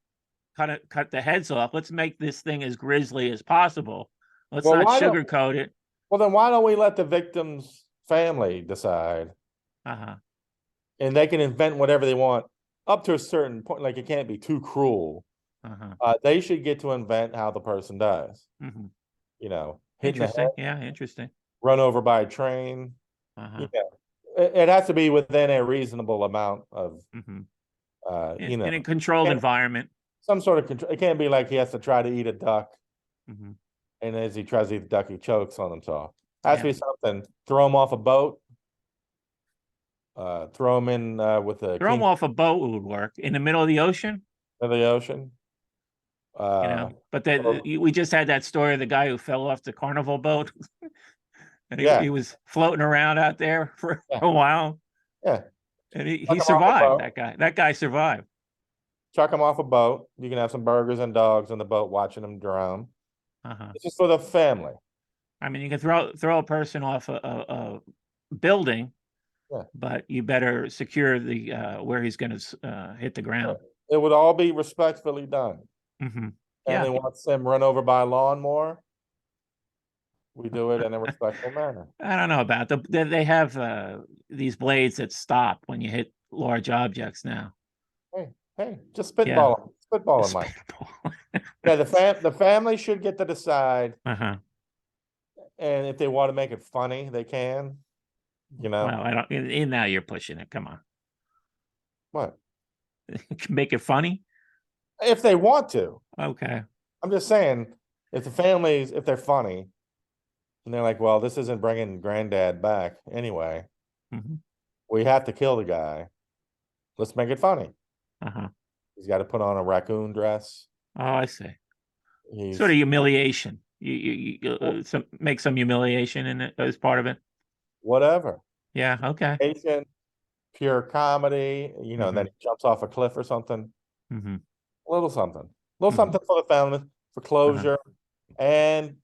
cut the heads off. Let's make this thing as grisly as possible. Let's Well, not why don't sugarcoat it. well then why don't we let the victim's family decide, Uh-huh. and they can invent whatever they want up to a certain point. Like it can't be too cruel. Uh-huh. They should get to invent how the person dies. Mhm. Hitting the head, Interesting. Yeah, interesting. run over by a train. Uh-huh. It has to be within a reasonable amount of, Mhm. you know, In a controlled and environment. some sort of control. It can't be like he has to try to eat a duck, Mhm. and as he tries to eat the duck, he chokes on himself. Has to Yeah. be something. Throw him off a boat. Throw him in with a Throw them king off a boat would work in the middle of the ocean, of the ocean. you know. But we just had that story of the guy who fell off the carnival boat. And he was floating around out there for a while. Yeah. And he survived, that guy. That guy survived. Chuck him off a boat. You can have some burgers and dogs on the boat watching him drown. Uh-huh. It's just for the family. I mean, you can throw a person off a building, but you better secure the where he's going to hit the ground. It would all be respectfully done. Mm-hmm. Family wants him run over by a lawnmower. We do it in a respectful manner. I don't know about they have these blades that stop when you hit large objects now. Hey, just spitball them, Mike. Yeah, the family should get to decide. Uh-huh. And if they want to make it funny, they can. Well, I don't. And now you're pushing it. Come on. What? Make it funny? If they want to. Okay. I'm just saying, if they're funny, and they're like, well, this isn't bringing granddad back anyway. Mm-hmm. We have to kill the guy. Let's make it funny. Uh-huh. He's got to put on a raccoon dress. Oh, I see. Sort of humiliation. You make some humiliation in it as part of it. Whatever. Yeah. Okay. Patient, pure comedy, you know, and then he jumps off a cliff or something. Mm-hmm. A little something. A little Mhm. something for the family, for Uh-huh. closure. And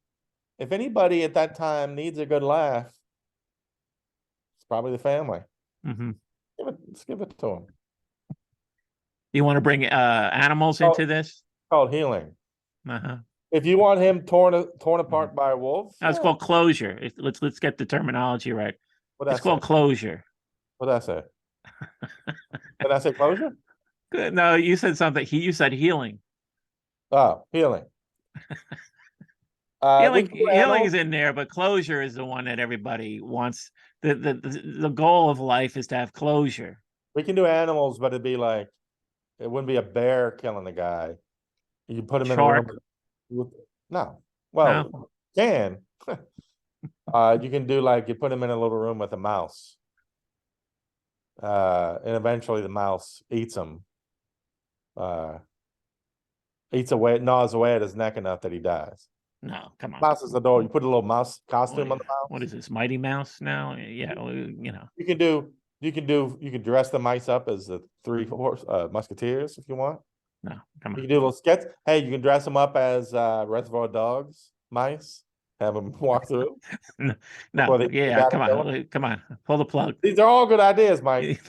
if anybody at that time needs a good laugh, it's probably the family. Mm-hmm. Let's give it to him. You want to bring animals into this? Called healing. Uh-huh. If you want him torn apart by a wolf, No, it's called closure. Let's get the terminology right. what It's called closure. What did I say? Did I say closure? Good. No, you said something. You said healing. Oh, healing. Healing is in there, but closure is the one that everybody wants. The goal of life is to have closure. We can do animals, but it'd be like it wouldn't be a bear killing the guy. You can put him in a room with no. Well, No? can. You can do like you put him in a little room with a mouse. And eventually the mouse eats him. Gnaws away at his neck enough that he dies. No, come on. Mouse is the door. You put a little mouse costume on the mouse. What is this, Mighty Mouse now? Yeah, you know. You can dress the mice up as the three musketeers if you want. No, come on. You can do a little sketch. Hey, you can dress them up as Reservoir Dogs mice. Have them walk through. No, come on, pull the plug. These are all good ideas, Mike.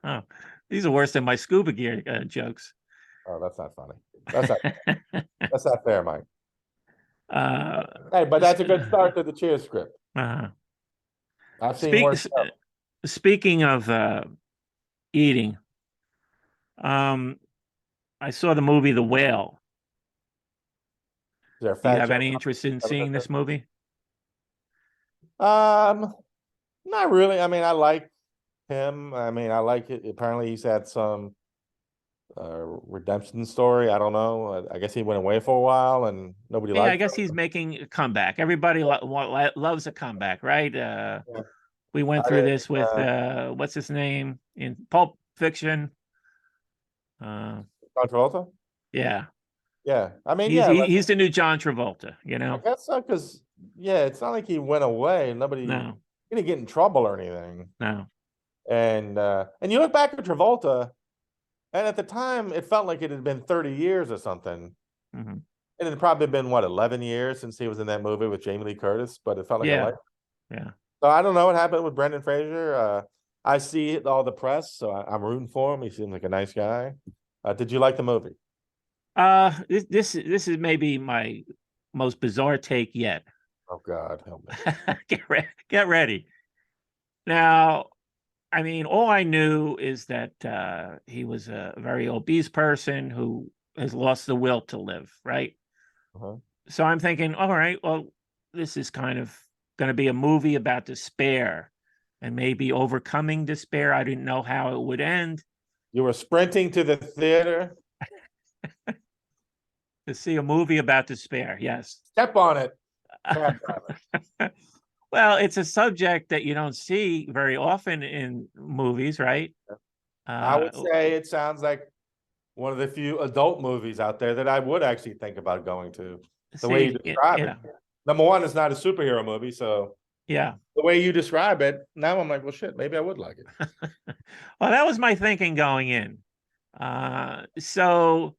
No, these are worse than my scuba gear jokes. Oh, that's not funny. That's not fair, Mike. Hey, but that's a good start to the Cheers script. I've seen worse stuff. Speaking of eating, I saw the movie The Whale. Do you have any interest in seeing this movie? Not really. I mean, I like him. I mean, I like it. Apparently, he's had some redemption story. I don't know. I guess he went away for a while and nobody liked him. I guess he's making a comeback. Everybody loves a comeback, right? Yeah. We went through this with what's his name in Pulp Fiction? John Travolta? Yeah. Yeah. I mean, he's the new John Travolta, you know? I guess so, because it's not like he went away. Nobody didn't get in trouble or anything. No. And you look back at Travolta, and at the time it felt like it had been 30 years or something. Mm-hmm. And it had probably been 11 years since he was in that movie with Jamie Lee Curtis, but it felt like a life. Yeah. So I don't know what happened with Brendan Fraser. I see all the press, so I'm rooting for him. He seems like a nice guy. Did you like the movie? This is maybe my most bizarre take yet. Oh God, help me. Get ready. Now, I mean, all I knew is that he was a very obese person who has lost the will to live, right? So I'm thinking, all right, well, this is kind of going to be a movie about despair and maybe overcoming despair. I didn't know how it would end. You were sprinting to the theater to see a movie about despair. Yes. Step on it. Well, it's a subject that you don't see very often in movies, right? I would say it sounds like one of the few adult movies out there that I would actually think about going to. The way you describe it. Number one, it's not a superhero movie, so yeah. The way you describe it, now I'm like, well, shit, maybe I would like it. Well, that was my thinking going in. So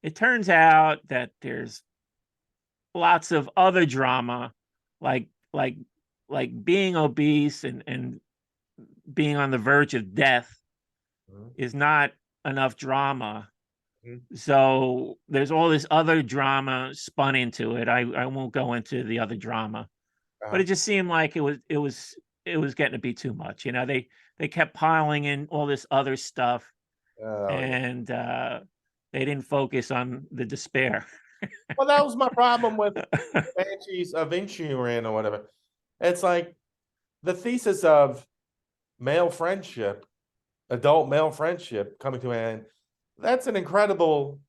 it turns out that there's lots of other drama, like being obese and being on the verge of death is not enough drama. So there's all this other drama spun into it. I won't go into the other drama, but it just seemed like it was getting to be too much. You know, they kept piling in all this other stuff, and they didn't focus on the despair. Well, that was my problem with Banshees of Inisherin or whatever. It's like the thesis of male friendship, adult male friendship coming to an end. That's an incredible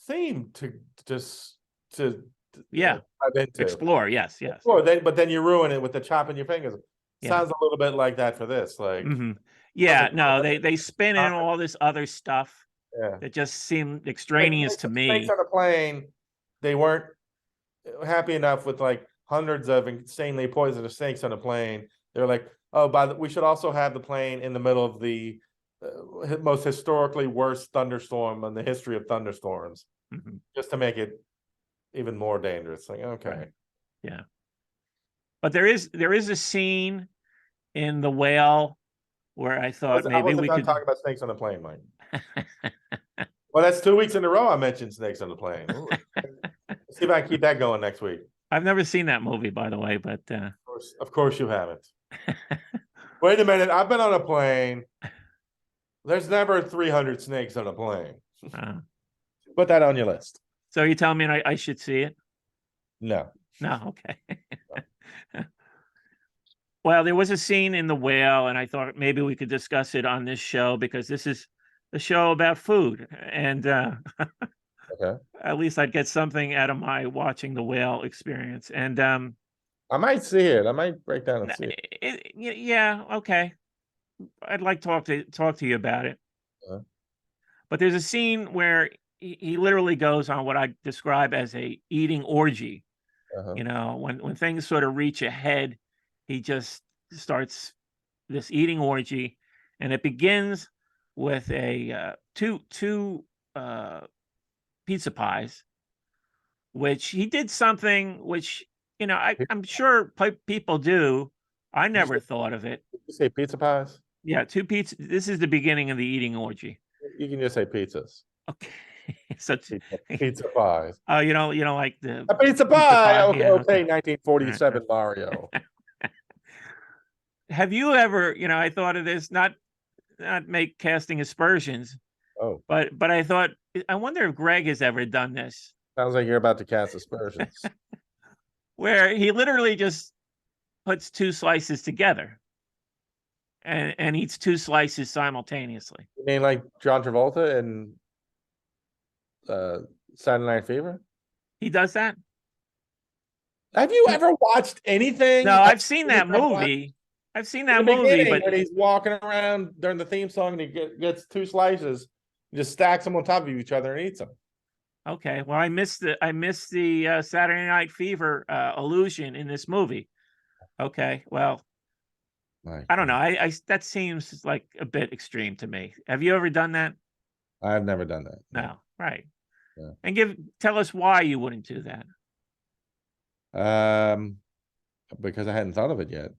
theme to explore. Yes. Explore. But then you ruin it with the chopping your fingers. Sounds a little bit like that for this. Like, no, they spin in all this other stuff. That just seemed extraneous to me. Snakes on a plane, they weren't happy enough with like hundreds of insanely poisonous snakes on a plane They're like, oh, we should also have the plane in the middle of the most historically worst thunderstorm in the history of thunderstorms, just to make it even more dangerous. Like, okay, right. Yeah. But there is a scene in The Whale where I thought maybe we could talk about snakes on a plane, Mike. Well, that's 2 weeks in a row I mentioned snakes on the plane. See if I can keep that going next week. I've never seen that movie, by the way, but of course you haven't. Wait a minute, I've been on a plane. There's never 300 snakes on a plane. Put that on your list. So you telling me I should see it? No. No, okay. Well, there was a scene in The Whale, and I thought maybe we could discuss it on this show because this is a show about food, and okay. At least I'd get something out of my watching The Whale experience. And I might see it. I might break down and see it. Yeah, okay. I'd like to talk to you about it. But there's a scene where he literally goes on what I describe as a eating orgy. You know, when things sort of reach a head, he just starts this eating orgy, and it begins with a two pizza pies, which he did something which, you know, I'm sure people do. I never thought of it. Did you say pizza pies? Yeah, 2 pizzas. This is the beginning of the eating orgy. You can just say pizzas. Okay. So pizza pies. Oh, you know, like the a pizza pie. Okay, yeah, okay, 1947 Mario. Have you ever, you know, I thought of this, not make casting aspersions. Oh. But I thought, I wonder if Greg has ever done this. Sounds like you're about to cast aspersions. Where he literally just puts 2 slices together and eats 2 slices simultaneously. You mean like John Travolta and Saturday Night Fever? He does that? Have you ever watched anything? No, I've seen that movie. I've seen that movie, but when he's walking around during the theme song and he gets 2 slices, he just stacks them on top of each other and eats them. Okay, well, I missed the Saturday Night Fever allusion in this movie. Okay, well, I don't know. I that seems like a bit extreme to me. Have you ever done that? I've never done that. No, right. Yeah. And tell us why you wouldn't do that. Because I hadn't thought of it yet.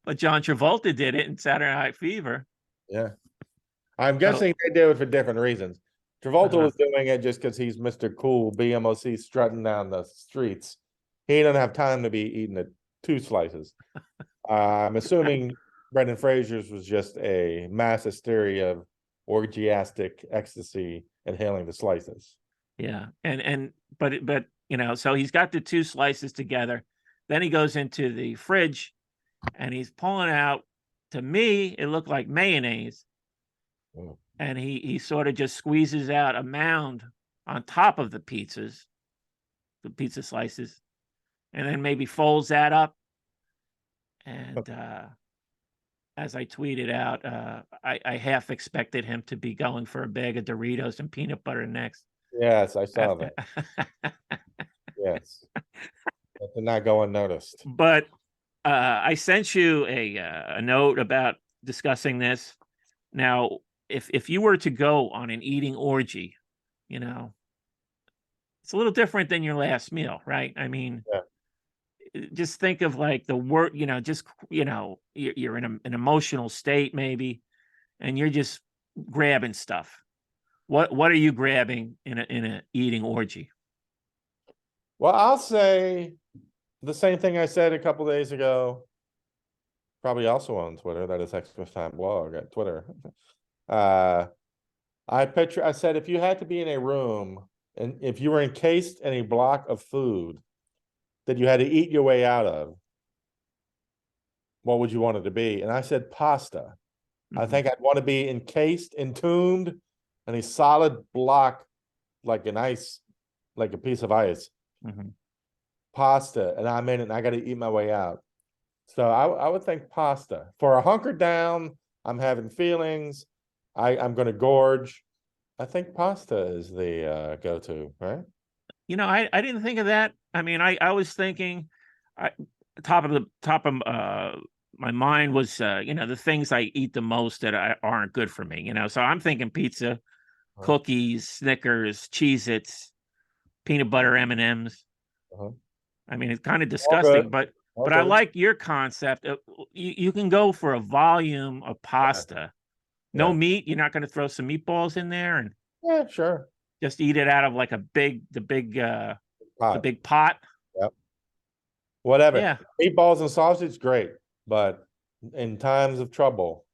but John Travolta did it in Saturday Night Fever. Yeah. I'm guessing they do it for different reasons. Travolta was doing it just because he's Mr. Cool BMOC strutting down the streets. He doesn't have time to be eating 2 slices. I'm assuming Brendan Fraser's was just a mass hysteria of orgiastic ecstasy, inhaling the slices. Yeah, but you know, so he's got the 2 slices together. Then he goes into the fridge, and he's pulling out. To me, it looked like mayonnaise. Oh. And he sort of just squeezes out a mound on top of the pizza slices, and then maybe folds that up. And as I tweeted out, I half expected him to be going for a bag of Doritos and peanut butter next. Yes, I saw that. Yes, that did not go unnoticed. But I sent you a note about discussing this. Now, if you were to go on an eating orgy, you know, it's a little different than your last meal, right? I mean, just think of like the word, you know, just, you know, you're in an emotional state maybe, and you're just grabbing stuff. What are you grabbing in a eating orgy? Well, I'll say the same thing I said a couple days ago, probably also on Twitter. That is Xmas Time Blog at Twitter. I said if you had to be in a room and if you were encased in a block of food that you had to eat your way out of, what would you want it to be? And I said pasta. I think I'd want to be encased, entombed in a solid block, like a piece of ice. Pasta, and I'm in it and I got to eat my way out. So I would think pasta. For a hunker down, I'm having feelings, I'm going to gorge. I think pasta is the go-to, right? You know, I didn't think of that. I mean, I was thinking, top of my mind was the things I eat the most that aren't good for me. So I'm thinking pizza, cookies, Snickers, Cheez-Its, peanut butter M&Ms. I mean, it's kind of disgusting, but I like your concept. You can go for a volume of pasta, no meat. You're not going to throw some meatballs in there and sure, just eat it out of like the big pot. Yep. Whatever. Yeah. Meatballs and sausage, great. But in times of trouble,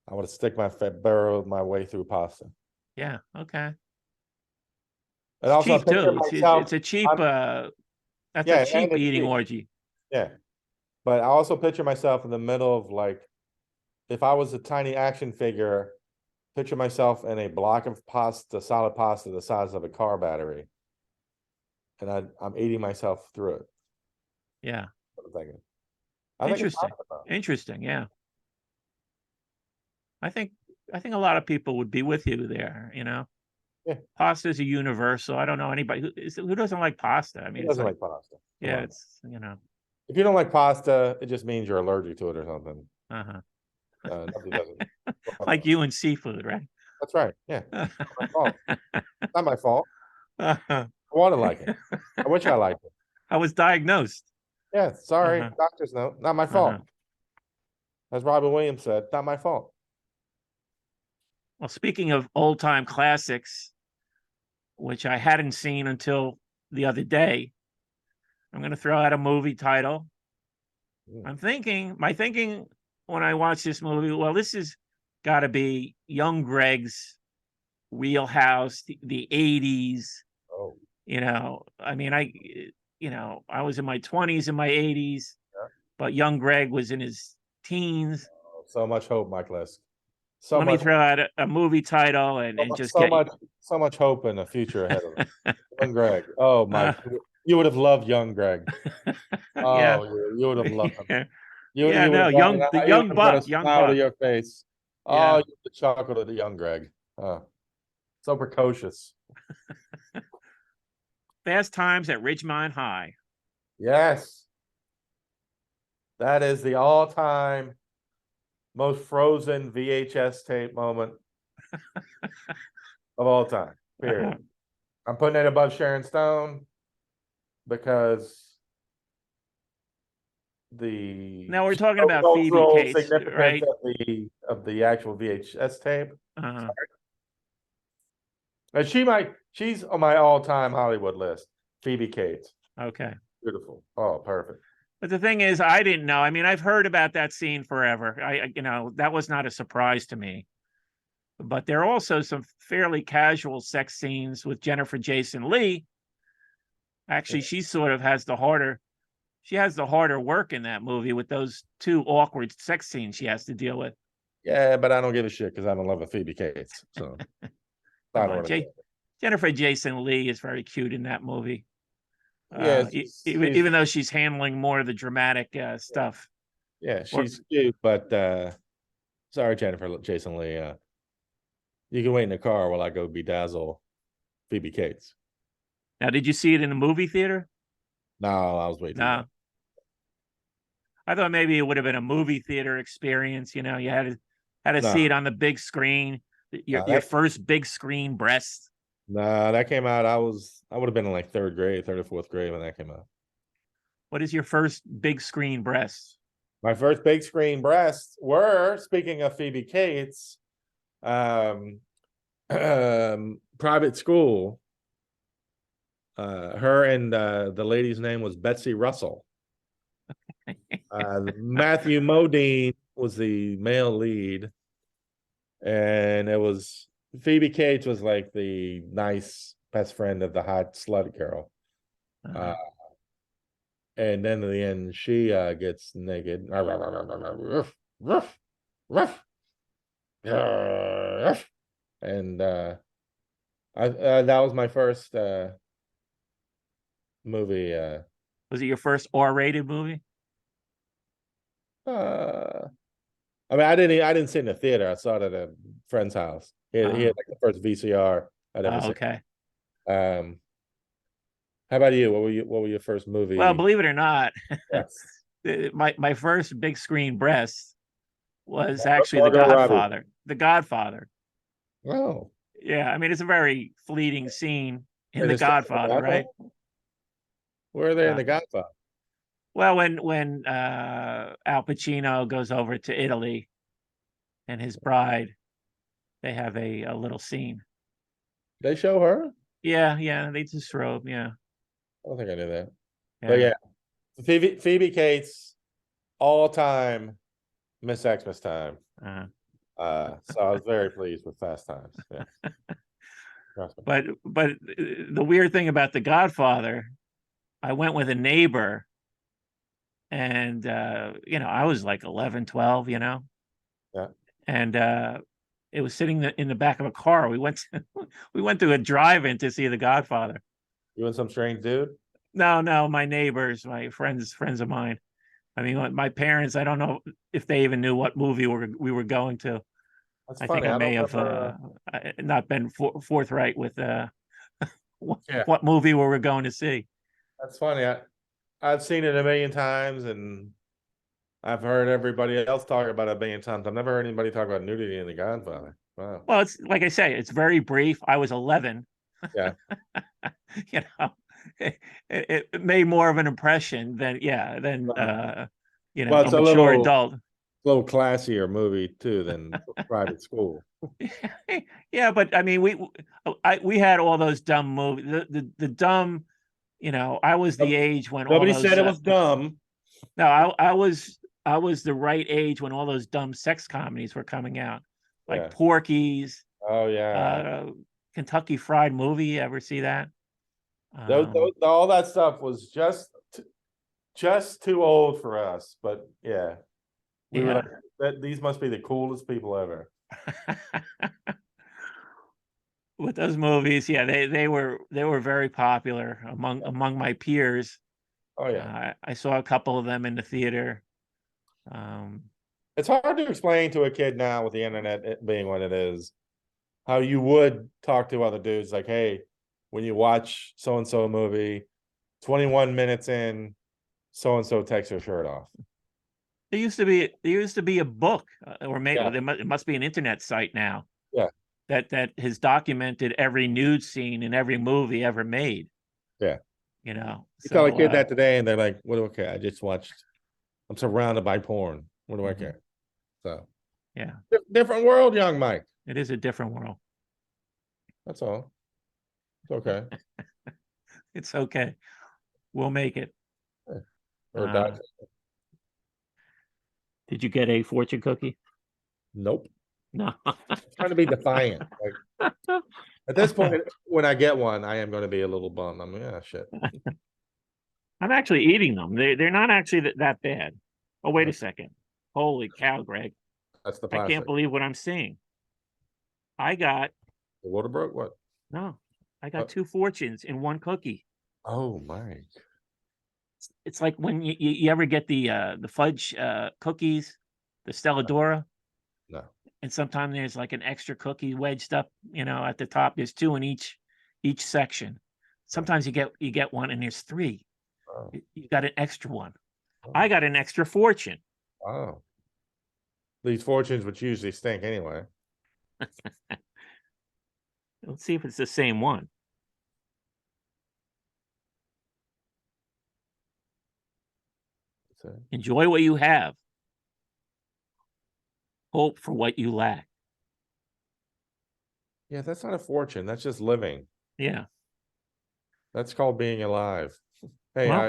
I want to stick burrow my way through pasta. Yeah. Okay. And also cheap too. It's a cheap. That's a cheap eating orgy. Yeah, but I also picture myself in the middle of, like, if I was a tiny action figure, picture myself in a block of pasta, solid pasta the size of a car battery, and I'm eating myself through it. Yeah. I'm thinking. Interesting. Yeah. I think a lot of people would be with you there. Yeah. Pasta is a universal. I don't know anybody who doesn't like pasta. I mean, Who doesn't like pasta? Yeah, it's If you don't like pasta, it just means you're allergic to it or something. Nobody doesn't. Like you and seafood, right? That's right. Yeah. Not my fault. I want to like it. I wish I liked it. I was diagnosed. Yeah, sorry. Doctor's note. Not my fault. As Robin Williams said, not my fault. Well, speaking of old time classics, which I hadn't seen until the other day, I'm going to throw out a movie title. My thinking when I watch this movie, well, this has got to be Young Greg's wheelhouse, the 80s. Oh. I mean, I was in my 20s and my 80s, but Young Greg was in his teens. Oh, so much hope, Mike Lesk. Let me throw out a movie title and just so much hope in the future ahead of us. Young Greg. Oh, Mike. You would have loved Young Greg. Oh, you would have loved him. The young buck, smile to your face. Oh, the chocolate of the Young Greg. Oh, so precocious. Fast Times at Ridgemont High. Yes. That is the all-time most frozen VHS tape moment of all time. Period. I'm putting it above Sharon Stone because now we're talking about Phoebe Cates, right? Of the actual VHS tape. And she's on my all-time Hollywood list. Phoebe Cates. Okay. Beautiful. Oh, perfect. But the thing is, I didn't know. I mean, I've heard about that scene forever. That was not a surprise to me. But there are also some fairly casual sex scenes with Jennifer Jason Leigh. Actually, she sort of has the harder work in that movie with those two awkward sex scenes she has to deal with. Yeah, but I don't give a shit because I don't love a Phoebe Cates. So Jennifer Jason Leigh is very cute in that movie. Yeah, even though she's handling more of the dramatic stuff. Yeah, she's cute, but sorry, Jennifer Jason Leigh. You can wait in the car while I go bedazzle Phoebe Cates. Now, did you see it in the movie theater? No, I was waiting. No. I thought maybe it would have been a movie theater experience. You had to see it on the big screen. Your first big screen breast. No, that came out. I would have been in like third or fourth grade when that came out. What is your first big screen breasts? My first big screen breasts were, speaking of Phoebe Cates, Private School. Her and the lady's name was Betsy Russell. Matthew Modine was the male lead, and it was Phoebe Cates was like the nice best friend of the hot slut girl. And then in the end, she gets naked. And that was my first movie. Was it your first R-rated movie? I mean, I didn't see it in the theater. I saw it at a friend's house. He had like the first VCR I'd ever seen. Okay. How about you? What were your first movie? Well, believe it or not, Yes. my first big screen breast was actually The Margot Robbie. Godfather. The Godfather. Oh, Yeah, I mean it's a very fleeting scene in and The it's still Godfather, right? where are they in The Godfather? Well, when Al Pacino goes over to Italy and his bride, they have a little scene. They show her? Yeah, they just throw, yeah. I don't think I knew that. But yeah, Phoebe Cates, all time Miss Xmas time. So I was very pleased with Fast Times. Yeah. But the weird thing about The Godfather, I went with a neighbor, and I was like 11, 12, Yeah. And it was sitting in the back of a car. We went to a drive-in to see The Godfather. You and some strange dude? No, my neighbors, my friends of mine. I mean, my parents, I don't know if they even knew what movie we were going to. That's I funny. think I may have not been forthright with what movie we were going to see. That's funny. I've seen it a million times, and I've heard everybody else talk about it a million times. I've never heard anybody talk about nudity in The Godfather. Wow. Well, it's like I say, it's very brief. I was 11. Yeah. It made more of an impression than Well, a mature adult. A little classier movie too than Private School. Yeah, but I mean, we had all those dumb movies. The dumb, I was the age when nobody all those, said it was dumb. No, I was the right age when all those dumb sex comedies were coming out, like Porky's. Oh yeah. Kentucky Fried Movie. You ever see that? All that stuff was just too old for us. But yeah, we were like, these must be the coolest people ever. With those movies, yeah, they were very popular among my peers. Oh yeah, I saw a couple of them in the theater. It's hard to explain to a kid now with the internet being what it is, how you would talk to other dudes like, hey, when you watch so and so movie, 21 minutes in, so and so takes her shirt off. There used to be a book, or maybe it must be an internet site now. Yeah. That has documented every nude scene in every movie ever made. Yeah. You tell a kid that today, and they're like, "What do I care? I just watched. I'm surrounded by porn. What do I care?" So yeah, different world, young Mike. It is a different world. That's all. It's okay. It's okay. We'll make it. Or die. Did you get a fortune cookie? Nope. No. I'm trying to be defiant. Like, at this point, when I get one, I am going to be a little bummed. I'm like, shit. I'm actually eating them. They're not actually that bad. Oh, wait a second. Holy cow, Greg. That's the plastic. I can't believe what I'm seeing. I got the water broke. What? No, I got 2 fortunes in one cookie. Oh my! It's like when you ever get the fudge cookies, the Stella D'ora. No. And sometimes there's like an extra cookie wedged up, at the top. There's 2 in each section. Sometimes you get one and there's 3. Oh. You got an extra one. Oh. I got an extra fortune. Wow. These fortunes which usually stink anyway. Let's see if it's the same one. Enjoy what you have. Hope for what you lack. Yeah, that's not a fortune. That's just living. Yeah. That's called being alive. Hey, well,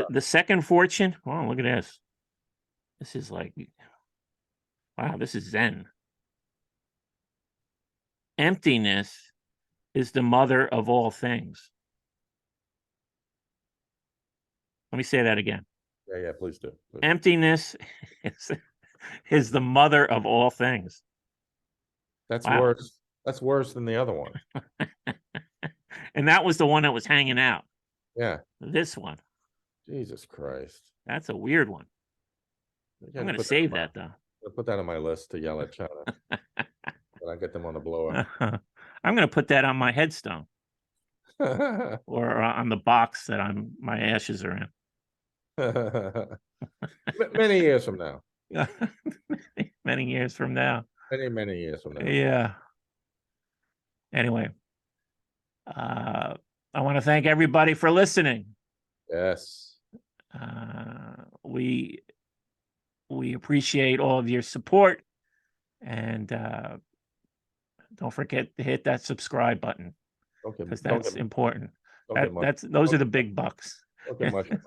the second fortune. Oh, look at this. This is like, wow, this is Zen. Emptiness is the mother of all things. Let me say that again. Yeah, please do. Please. Emptiness is the mother of all things. That's worse. That's worse than the other one. And that was the one that was hanging out. Yeah. This one. Jesus Christ. That's a weird one. I'm going to save that, though. I'll put that on my list to yell at China. When I get them on the blower. I'm going to put that on my headstone. Or on the box that my ashes are in. Many years from now. Many years from now. Many years from now. Yeah. Anyway, I want to thank everybody for listening. Yes. We appreciate all of your support, and don't forget to hit that subscribe button, because that's important. Those are the big bucks. Don't get much. Keep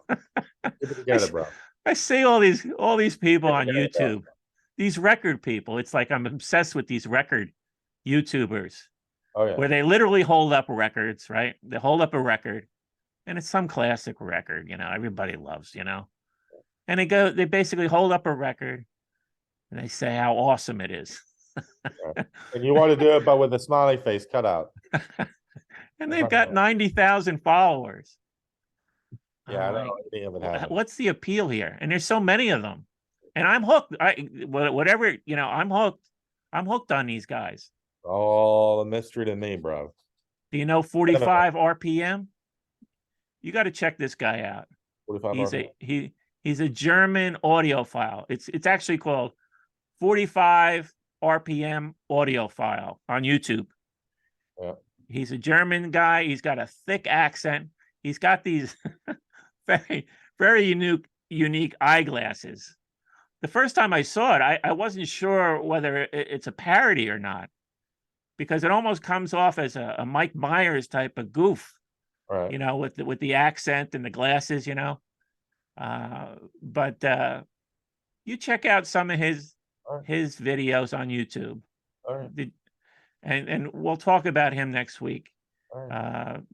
it together, bro. I see all these people on YouTube, these record people. It's like I'm obsessed with these record YouTubers. Oh yeah. Where they literally hold up records, right? They hold up a record, and it's some classic record, everybody loves, and they basically hold up a record and they say how awesome it is. And you want to do it, but with a smiley face cut out. And they've got 90,000 followers. Yeah, I don't know any of it happens. What's the appeal here? And there's so many of them, and I'm hooked. Whatever, I'm hooked. I'm hooked on these guys. All a mystery to me, bro. Do you know 45 RPM? You got to check this guy out. 45 RPM. He's a German audiophile. It's actually called 45 RPM audiophile on YouTube. Yeah. He's a German guy. He's got a thick accent. He's got these very, very unique eyeglasses. The first time I saw it, I wasn't sure whether it's a parody or not, because it almost comes off as a Mike Myers type of goof, right? With the accent and the glasses, But you check out some of his videos on YouTube, and we'll talk about him next week. Tom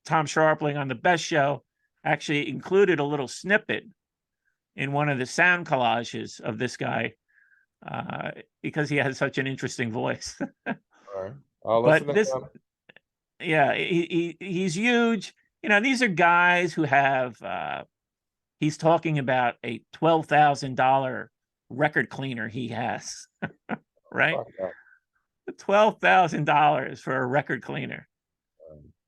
Sharpling on the Best Show actually included a little snippet in one of the sound collages of this guy, because he has such an interesting voice. But this, yeah, he's huge. These are guys who have. He's talking about a $12,000 record cleaner he has, right? $12,000 for a record cleaner,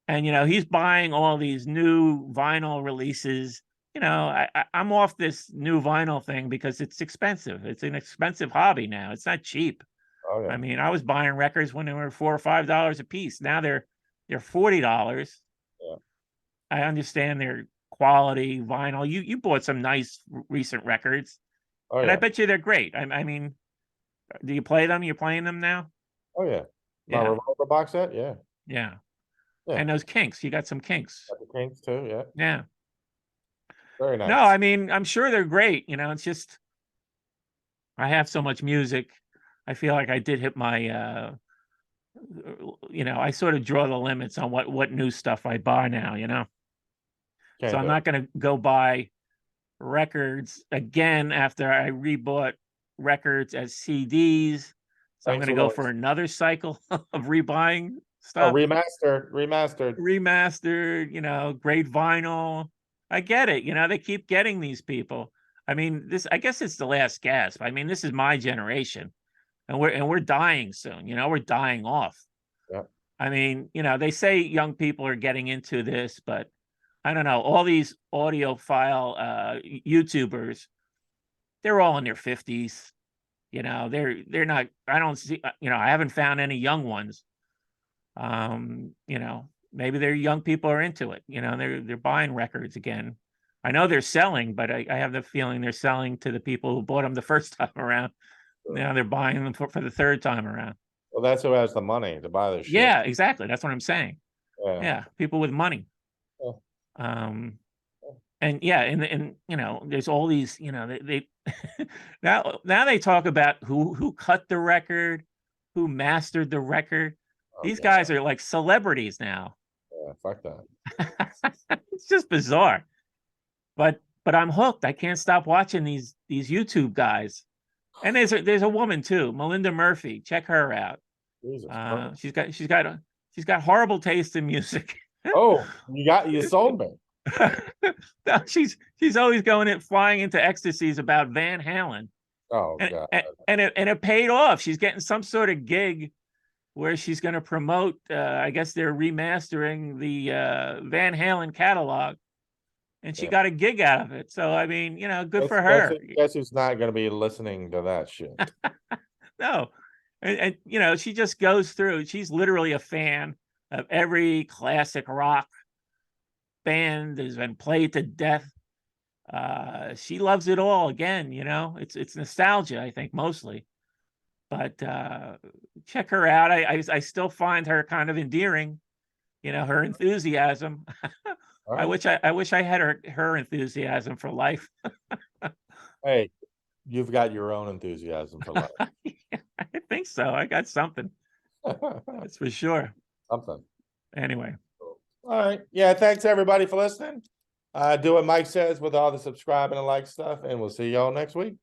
and he's buying all these new vinyl releases. I'm off this new vinyl thing because it's expensive. It's an expensive hobby now. It's not cheap. Oh, yeah. I mean, I was buying records when they were $4 or $5 a piece. Now they're $40. Yeah. I understand their quality vinyl. You bought some nice recent records, and I bet you they're great. I mean, do you play them? You're playing them now? Oh yeah. My Revolver box set, yeah. Yeah. And those Kinks, you got some Kinks. Got the Kinks too, yeah. Yeah. Very nice. No, I mean, I'm sure they're great. It's just I have so much music. I feel like I did hit my I sort of draw the limits on what new stuff I buy now, So I'm not going to go buy records again after I rebought records as CDs. So I'm going to go for another cycle of rebuying stuff. Remastered, great vinyl. I get it. They keep getting these people. I mean, I guess it's the last gasp. I mean, this is my generation, and we're dying soon. We're dying off. Yeah. I mean, they say young people are getting into this, but I don't know. All these audiophile YouTubers, they're all in their 50s. They're not. I don't see. I haven't found any young ones. Maybe their young people are into it. They're buying records again. I know they're selling, but I have the feeling they're selling to the people who bought them the first time around. Sure. Now they're buying them for the third time around. Well, that's who has the money to buy this shit. Yeah, exactly. That's what I'm saying. Yeah, people with money. Yeah. And yeah, and there's all these, they now they talk about who cut the record, who mastered the record. These guys are like celebrities now. Yeah, fuck that. It's just bizarre. But I'm hooked. I can't stop watching these YouTube guys. And there's a woman too, Melinda Murphy. Check her out. She's got horrible taste in music. Oh, you sold me. No, she's always flying into ecstasies about Van Halen. Oh God. And it paid off. She's getting some sort of gig where she's going to promote. I guess they're remastering the Van Halen catalog. and she Yeah. got a gig out of it. So I mean, good for her. Guess who's not gonna be listening to that shit? No, and she just goes through. She's literally a fan of every classic rock band that has been played to death. She loves it all. Again, it's nostalgia, I think, mostly. But check her out. I still find her kind of endearing. Her enthusiasm. All I right. wish I had her enthusiasm for life. Hey, you've got your own enthusiasm for life. I think so. I got something. That's for sure. Something. Anyway. All right. Yeah, thanks everybody for listening. Do what Mike says with all the subscribe and like stuff, and we'll see y'all next week.